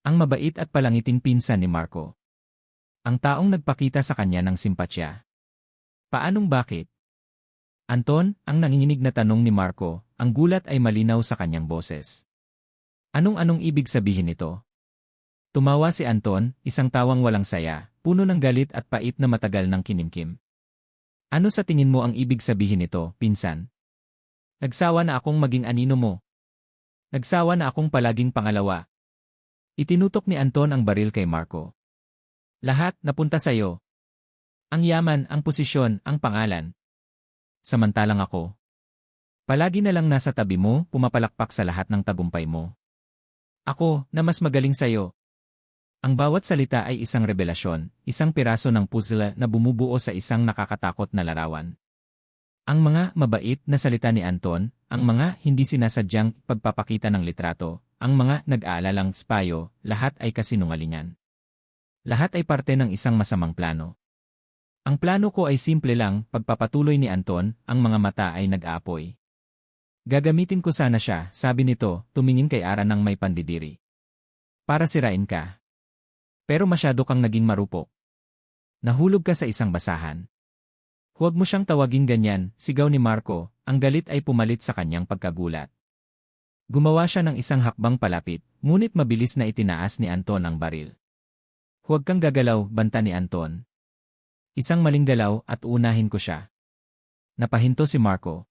Ang mabait at palangiting pinsan ni Marco. Ang taong nagpakita sa kanya ng simpatya. Paanong bakit? Anton, ang nanginginig na tanong ni Marco, ang gulat ay malinaw sa kanyang boses. Anong ibig sabihin nito? Tumawa si Anton, isang tawang walang saya, puno ng galit at pait na matagal ng kinimkim. Ano sa tingin mo ang ibig sabihin nito, pinsan? Nagsawa na akong maging anino mo. Nagsawa na akong palaging pangalawa. Itinutok ni Anton ang baril kay Marco. Lahat napunta sa'yo. Ang yaman, ang posisyon, ang pangalan. Samantalang ako. Palagi na lang nasa tabi mo, pumapalakpak sa lahat ng tagumpay mo. Ako, na mas magaling sa'yo. Ang bawat salita ay isang revelasyon, isang piraso ng puzzle na bumubuo sa isang nakakatakot na larawan. Ang mga mabait na salita ni Anton, ang mga hindi sinasadyang pagpapakita ng litrato, ang mga nag-aalalang spayo, lahat ay kasinungalingan. Lahat ay parte ng isang masamang plano. Ang plano ko ay simple lang, pagpapatuloy ni Anton, ang mga mata ay nag-aapoy. Gagamitin ko sana siya, sabi nito, tumingin kay Ara ng may pandidiri. Para sirain ka. Pero masyado kang naging marupok. Nahulog ka sa isang basahan. Huwag mo siyang tawagin ganyan, sigaw ni Marco, ang galit ay pumalit sa kanyang pagkagulat. Gumawa siya ng isang hakbang palapit, ngunit mabilis na itinaas ni Anton ang baril. Huwag kang gagalaw, banta ni Anton. Isang maling galaw at unahin ko siya. Napahinto si Marco.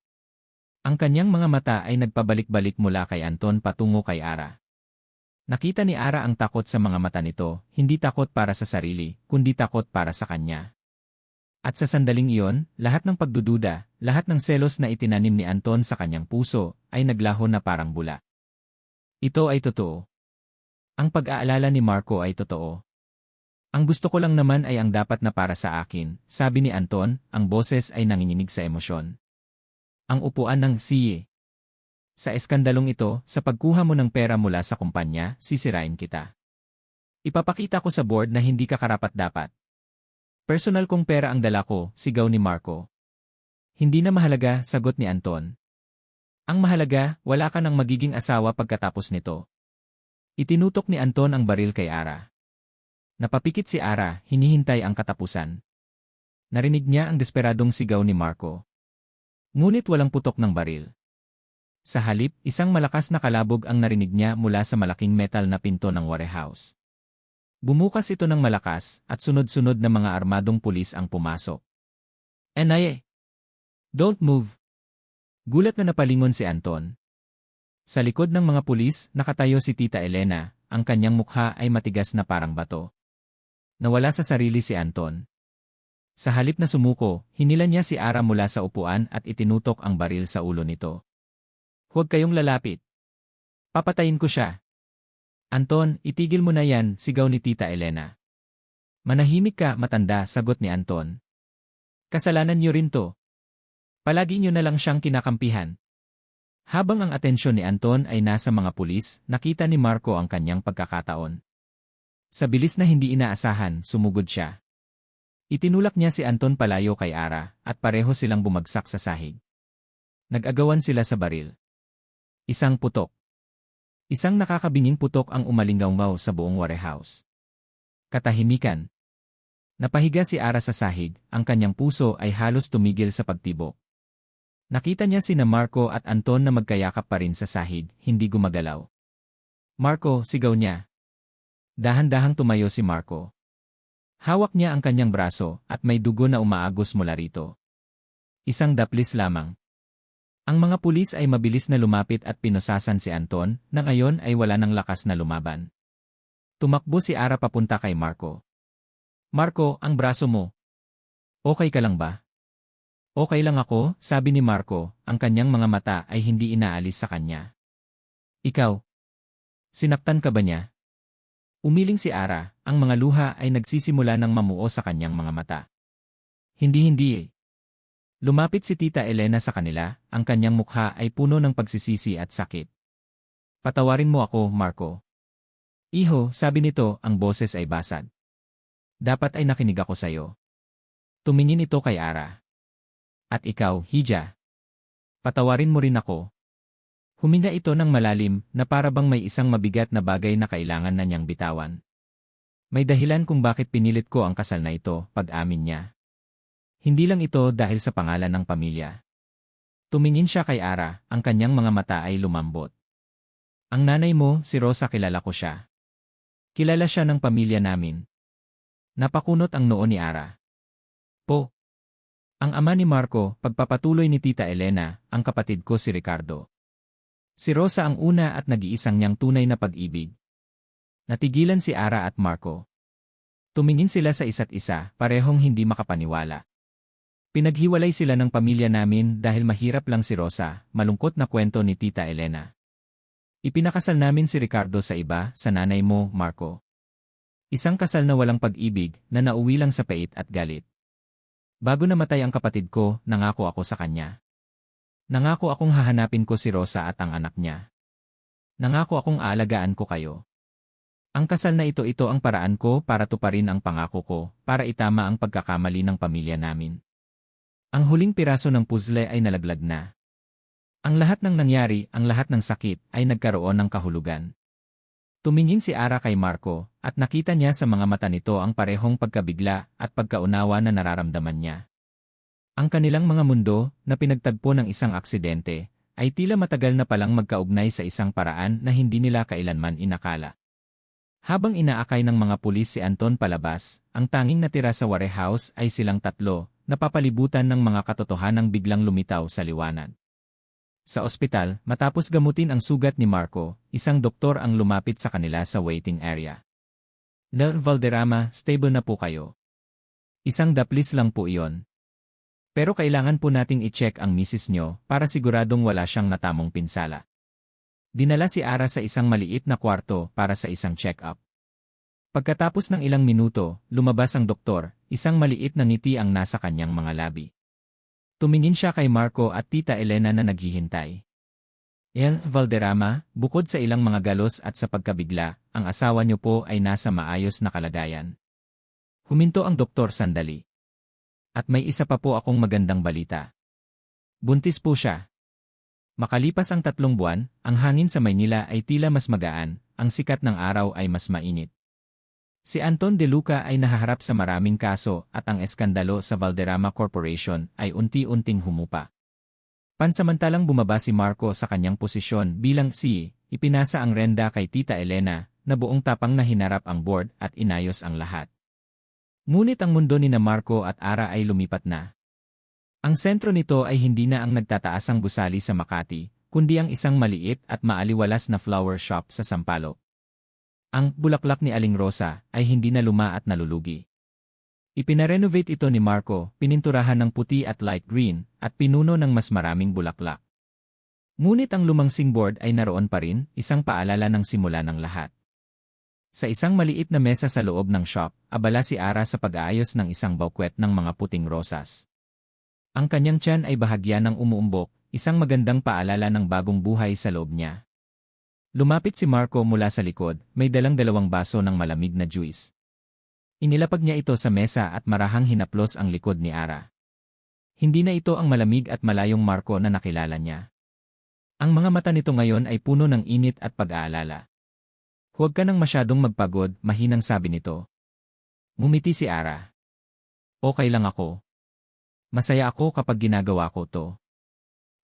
Ang kanyang mga mata ay nagpabalik-balik mula kay Anton patungo kay Ara. Nakita ni Ara ang takot sa mga mata nito, hindi takot para sa sarili, kundi takot para sa kanya. At sa sandaling iyon, lahat ng pagdududa, lahat ng selos na itinanim ni Anton sa kanyang puso, ay naglaho na parang bula. Ito ay totoo. Ang pag-aalala ni Marco ay totoo. Ang gusto ko lang naman ay ang dapat na para sa akin, sabi ni Anton, ang boses ay nanginginig sa emosyon. Ang upuan ng siye. Sa eskandalong ito, sa pagkuha mo ng pera mula sa kumpanya, sisirain kita. Ipapakita ko sa board na hindi ka karapat-dapat. Personal kong pera ang dala ko, sigaw ni Marco. Hindi na mahalaga, sagot ni Anton. Ang mahalaga, wala ka ng magiging asawa pagkatapos nito. Itinutok ni Anton ang baril kay Ara. Napapikit si Ara, hinihintay ang katapusan. Narinig niya ang desperadong sigaw ni Marco. Ngunit walang putok ng baril. Sa halip, isang malakas na kalabog ang narinig niya mula sa malaking metal na pinto ng warehouse. Bumukas ito ng malakas at sunod-sunod na mga armadong pulis ang pumasok. NIA! Don't move! Gulat na napalingon si Anton. Sa likod ng mga pulis, nakatayo si Tita Elena, ang kanyang mukha ay matigas na parang bato. Nawala sa sarili si Anton. Sa halip na sumuko, hinilan niya si Ara mula sa upuan at itinutok ang baril sa ulo nito. Huwag kayong lalapit. Papatayin ko siya. Anton, itigil mo na yan, sigaw ni Tita Elena. Manahimik ka, matanda, sagot ni Anton. Kasalanan niyo rin to. Palagi niyo na lang siyang kinakampihan. Habang ang atensyon ni Anton ay nasa mga pulis, nakita ni Marco ang kanyang pagkakataon. Sa bilis na hindi inaasahan, sumugod siya. Itinulak niya si Anton palayo kay Ara, at pareho silang bumagsak sa sahig. Nag-agawan sila sa baril. Isang putok. Isang nakakabinging putok ang umalinggaw sa buong warehouse. Katahimikan. Napahiga si Ara sa sahig, ang kanyang puso ay halos tumigil sa pagtibok. Nakita niya sina Marco at Anton na magkayakap pa rin sa sahig, hindi gumagalaw. Marco, sigaw niya. Dahan-dahang tumayo si Marco. Hawak niya ang kanyang braso at may dugo na umaagos mula rito. Isang daplis lamang. Ang mga pulis ay mabilis na lumapit at pinusasan si Anton, na ngayon ay wala ng lakas na lumaban. Tumakbo si Ara papunta kay Marco. Marco, ang braso mo. Okay ka lang ba? Okay lang ako, sabi ni Marco, ang kanyang mga mata ay hindi inaalis sa kanya. Ikaw? Sinaktan ka ba niya? Umiling si Ara, ang mga luha ay nagsisimula ng mamuo sa kanyang mga mata. Hindi eh. Lumapit si Tita Elena sa kanila, ang kanyang mukha ay puno ng pagsisisi at sakit. Patawarin mo ako, Marco. Iho, sabi nito, ang boses ay basag. Dapat ay nakinig ako sa'yo. Tumingin ito kay Ara. At ikaw, Hija. Patawarin mo rin ako. Huminga ito ng malalim na para bang may isang mabigat na bagay na kailangan na niyang bitawan. May dahilan kung bakit pinilit ko ang kasal na ito, pag-amin niya. Hindi lang ito dahil sa pangalan ng pamilya. Tumingin siya kay Ara, ang kanyang mga mata ay lumambot. Ang nanay mo, si Rosa, kilala ko siya. Kilala siya ng pamilya namin. Napakunot ang noo ni Ara. Po. Ang ama ni Marco, pagpapatuloy ni Tita Elena, ang kapatid ko si Ricardo. Si Rosa ang una at nag-iisang niyang tunay na pag-ibig. Natigilan si Ara at Marco. Tumingin sila sa isa't isa, parehong hindi makapaniwala. Pinaghiwalay sila ng pamilya namin dahil mahirap lang si Rosa, malungkot na kwento ni Tita Elena. Ipinakasal namin si Ricardo sa iba, sa nanay mo, Marco. Isang kasal na walang pag-ibig, na nauwi lang sa pait at galit. Bago namatay ang kapatid ko, nangako ako sa kanya. Nangako akong hahanapin ko si Rosa at ang anak niya. Nangako akong aalagaan ko kayo. Ang kasal na ito ang paraan ko para tuparin ang pangako ko, para itama ang pagkakamali ng pamilya namin. Ang huling piraso ng puzzle ay nalaglag na. Ang lahat ng nangyari, ang lahat ng sakit, ay nagkaroon ng kahulugan. Tumingin si Ara kay Marco, at nakita niya sa mga mata nito ang parehong pagkabigla at pagkaunawa na nararamdaman niya. Ang kanilang mga mundo, na pinagtagpo ng isang aksidente, ay tila matagal na palang magkaugnay sa isang paraan na hindi nila kailanman inakala. Habang inaakay ng mga pulis si Anton palabas, ang tanging natira sa warehouse ay silang tatlo, napapalibutan ng mga katotohanang biglang lumitaw sa liwanag. Sa ospital, matapos gamutin ang sugat ni Marco, isang doktor ang lumapit sa kanila sa waiting area. Nel Valderrama, stable na po kayo. Isang daplis lang po iyon. Pero kailangan po nating i-check ang misis nyo para siguradong wala siyang natamong pinsala. Dinala si Ara sa isang maliit na kwarto para sa isang check-up. Pagkatapos ng ilang minuto, lumabas ang doktor, isang maliit na ngiti ang nasa kanyang mga labi. Tumingin siya kay Marco at Tita Elena na naghihintay. Valderrama, bukod sa ilang mga galos at sa pagkabigla, ang asawa niyo po ay nasa maayos na kalagayan. Huminto ang doktor sandali. At may isa pa po akong magandang balita. Buntis po siya. Makalipas ang 3 buwan, ang hangin sa Maynila ay tila mas magaan, ang sikat ng araw ay mas mainit. Si Anton De Luca ay nahaharap sa maraming kaso at ang eskandalo sa Valderrama Corporation ay unti-unting humupa. Pansamantalang bumaba si Marco sa kanyang posisyon bilang CEO, ipinasa ang renda kay Tita Elena na buong tapang na hinarap ang board at inayos ang lahat. Ngunit ang mundo ni Marco at Ara ay lumipat na. Ang sentro nito ay hindi na ang nagtataasang gusali sa Makati, kundi ang isang maliit at maaliwalas na flower shop sa Sampaloc. Ang bulaklak ni Aling Rosa ay hindi na luma at nalulugi. Ipinarenovate ito ni Marco, pininturahan ng puti at light green, at pinuno ng mas maraming bulaklak. Ngunit ang lumang singboard ay naroon pa rin, isang paalala ng simula ng lahat. Sa isang maliit na mesa sa loob ng shop, abala si Ara sa pag-aayos ng isang bouquet ng mga puting rosas. Ang kanyang tiyan ay bahagya ng umuumbok, isang magandang paalala ng bagong buhay sa loob niya. Lumapit si Marco mula sa likod, may dalang 2 baso ng malamig na juice. Inilapag niya ito sa mesa at marahang hinaplos ang likod ni Ara. Hindi na ito ang malamig at malayong Marco na nakilala niya. Ang mga mata nito ngayon ay puno ng init at pag-aalala. Huwag ka nang masyadong magpagod, mahinang sabi nito. Ngumiti si Ara. Okay lang ako. Masaya ako kapag ginagawa ko to.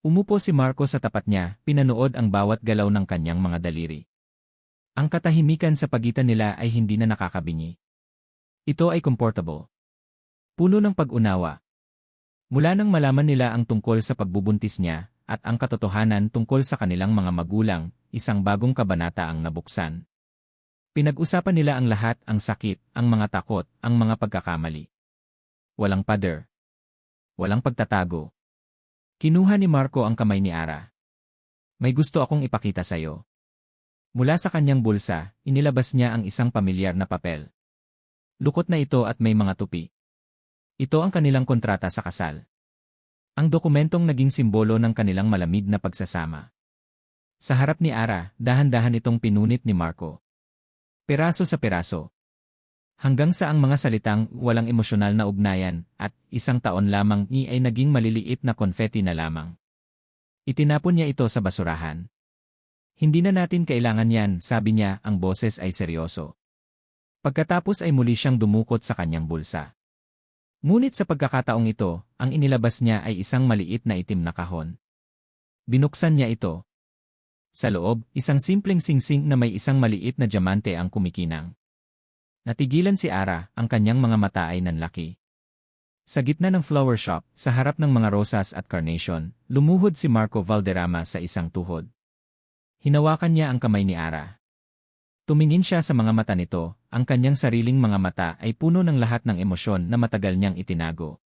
Umupo si Marco sa tapat niya, pinanood ang bawat galaw ng kanyang mga daliri. Ang katahimikan sa pagitan nila ay hindi na nakakabingi. Ito ay comfortable. Puno ng pag-unawa. Mula nang malaman nila ang tungkol sa pagbubuntis niya, at ang katotohanan tungkol sa kanilang mga magulang, isang bagong kabanata ang nabuksan. Pinag-usapan nila ang lahat, ang sakit, ang mga takot, ang mga pagkakamali. Walang pader. Walang pagtatago. Kinuha ni Marco ang kamay ni Ara. May gusto akong ipakita sa'yo. Mula sa kanyang bulsa, inilabas niya ang isang pamilyar na papel. Lukot na ito at may mga tupi. Ito ang kanilang kontrata sa kasal. Ang dokumentong naging simbolo ng kanilang malamig na pagsasama. Sa harap ni Ara, dahan-dahan itong pinunit ni Marco. Peraso sa peraso. Hanggang sa ang mga salitang walang emosyonal na ugnayan at 1 taon lamang ni ay naging maliliit na confetti na lamang. Itinapon niya ito sa basurahan. Hindi na natin kailangan yan, sabi niya, ang boses ay seryoso. Pagkatapos ay muli siyang dumukot sa kanyang bulsa. Ngunit sa pagkakataong ito, ang inilabas niya ay isang maliit na itim na kahon. Binuksan niya ito. Sa loob, isang simpleng singsing na may isang maliit na diamante ang kumikinang. Natigilan si Ara, ang kanyang mga mata ay nanlaki. Sa gitna ng flower shop, sa harap ng mga rosas at carnation, lumuhod si Marco Valderrama sa isang tuhod. Hinawakan niya ang kamay ni Ara. Tumingin siya sa mga mata nito, ang kanyang sariling mga mata ay puno ng lahat ng emosyon na matagal niyang itinago.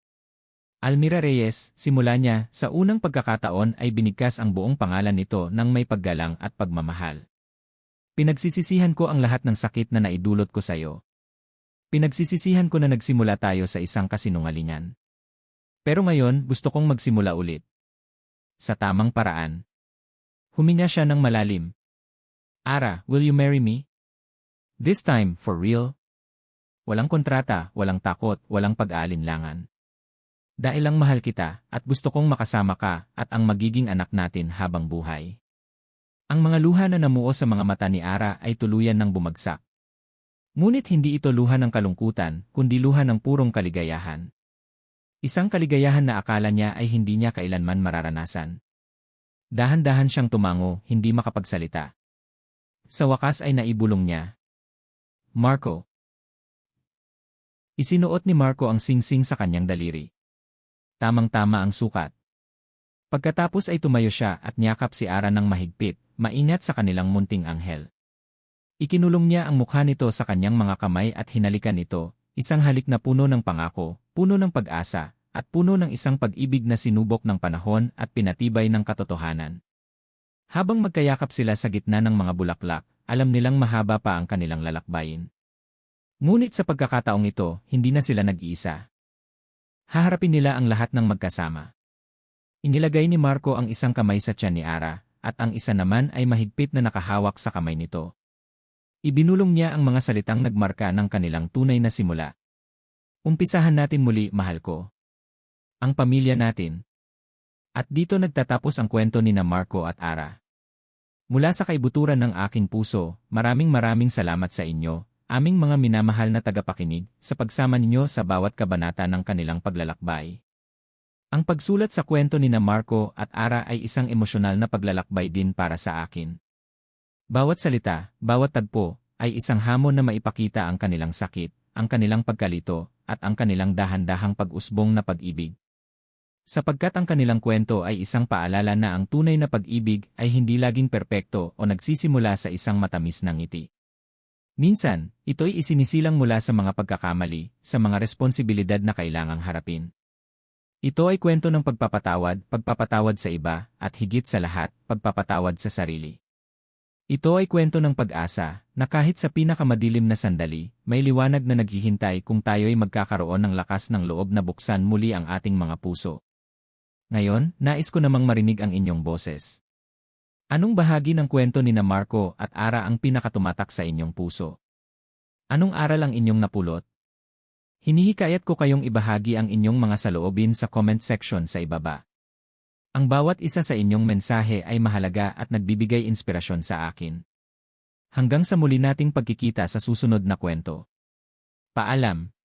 Almira Reyes, simula niya, sa unang pagkakataon ay binigkas ang buong pangalan nito ng may paggalang at pagmamahal. Pinagsisisihan ko ang lahat ng sakit na naidulot ko sa iyo. Pinagsisisihan ko na nagsimula tayo sa isang kasinungalingan. Pero ngayon, gusto kong magsimula ulit. Sa tamang paraan. Huminga siya ng malalim. Ara, will you marry me? This time, for real? Walang kontrata, walang takot, walang pag-aalinlangan. Dahil lang mahal kita, at gusto kong makasama ka, at ang magiging anak natin habang buhay. Ang mga luha na namuo sa mga mata ni Ara ay tuluyan ng bumagsak. Ngunit hindi ito luha ng kalungkutan, kundi luha ng purong kaligayahan. Isang kaligayahan na akala niya ay hindi niya kailanman mararanasan. Dahan-dahan siyang tumango, hindi makapagsalita. Sa wakas ay naibulong niya. Marco. Isinuot ni Marco ang singsing sa kanyang daliri. Tamang-tama ang sukat. Pagkatapos ay tumayo siya at niyakap si Ara ng mahigpit, maingat sa kanilang munting anghel. Ikinulong niya ang mukha nito sa kanyang mga kamay at hinalikan ito, isang halik na puno ng pangako, puno ng pag-asa, at puno ng isang pag-ibig na sinubok ng panahon at pinatibay ng katotohanan. Habang magkayakap sila sa gitna ng mga bulaklak, alam nilang mahaba pa ang kanilang lalakbayin. Ngunit sa pagkakataong ito, hindi na sila nag-iisa. Haharapin nila ang lahat ng magkasama. Inilagay ni Marco ang isang kamay sa tiyan ni Ara, at ang isa naman ay mahigpit na nakahawak sa kamay nito. Ibinulong niya ang mga salitang nagmarka ng kanilang tunay na simula. Umpisahan natin muli, mahal ko. Ang pamilya natin. At dito nagtatapos ang kwento ni na Marco at Ara. Mula sa kaibuturan ng aking puso, maraming salamat sa inyo, aming mga minamahal na tagapakinig, sa pagsama ninyo sa bawat kabanata ng kanilang paglalakbay. Ang pagsulat sa kwento ni na Marco at Ara ay isang emosyonal na paglalakbay din para sa akin. Bawat salita, bawat tagpo, ay isang hamon na maipakita ang kanilang sakit, ang kanilang pagkalito, at ang kanilang dahan-dahang pag-usbong na pag-ibig. Sapagkat ang kanilang kwento ay isang paalala na ang tunay na pag-ibig ay hindi laging perpekto o nagsisimula sa isang matamis na ngiti. Minsan, ito'y isinisilang mula sa mga pagkakamali, sa mga responsibilidad na kailangang harapin. Ito ay kwento ng pagpapatawad sa iba, at higit sa lahat, pagpapatawad sa sarili. Ito ay kwento ng pag-asa, na kahit sa pinakamadilim na sandali, may liwanag na naghihintay kung tayo'y magkakaroon ng lakas ng loob na buksan muli ang ating mga puso. Ngayon, nais ko namang marinig ang inyong boses. Anong bahagi ng kwento ni na Marco at Ara ang pinakatumatak sa inyong puso? Anong aral ang inyong napulot? Hinihikayat ko kayong ibahagi ang inyong mga saloobin sa comment section sa ibaba. Ang bawat isa sa inyong mensahe ay mahalaga at nagbibigay inspirasyon sa akin. Hanggang sa muli nating pagkikita sa susunod na kwento. Paalam.